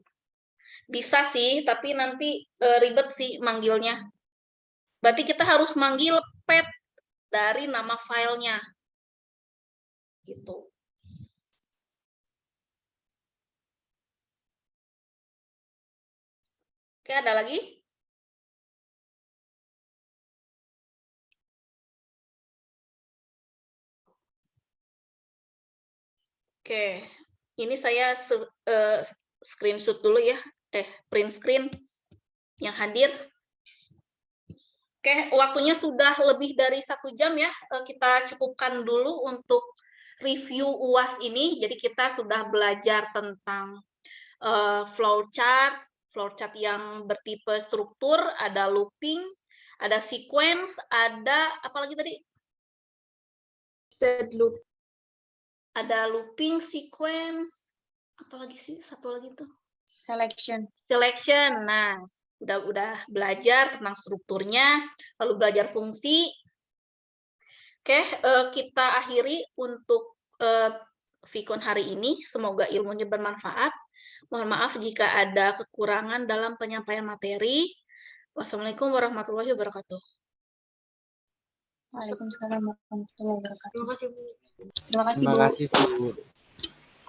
Bisa sih, tapi nanti ribet sih manggilnya. Berarti kita harus manggil pet dari nama filenya. Gitu. Oke, ada lagi? Oke, ini saya screenshot dulu ya, print screen yang hadir. Oke, waktunya sudah lebih dari 1 jam ya, kita cukupkan dulu untuk review UAS ini, jadi kita sudah belajar tentang flowchart yang bertipe struktur, ada looping, ada sequence, ada apa lagi tadi? State loop. Ada looping, sequence, apa lagi sih? Satu lagi tuh. Selection. Selection. Nah, udah belajar tentang strukturnya, lalu belajar fungsi. Oke, kita akhiri untuk Vicon hari ini. Semoga ilmunya bermanfaat. Mohon maaf jika ada kekurangan dalam penyampaian materi. Wassalamualaikum warahmatullahi wabarakatuh. Waalaikumsalam warahmatullahi wabarakatuh. Terima kasih, Bu. Terima kasih, Terima Bu. kasih, Bu.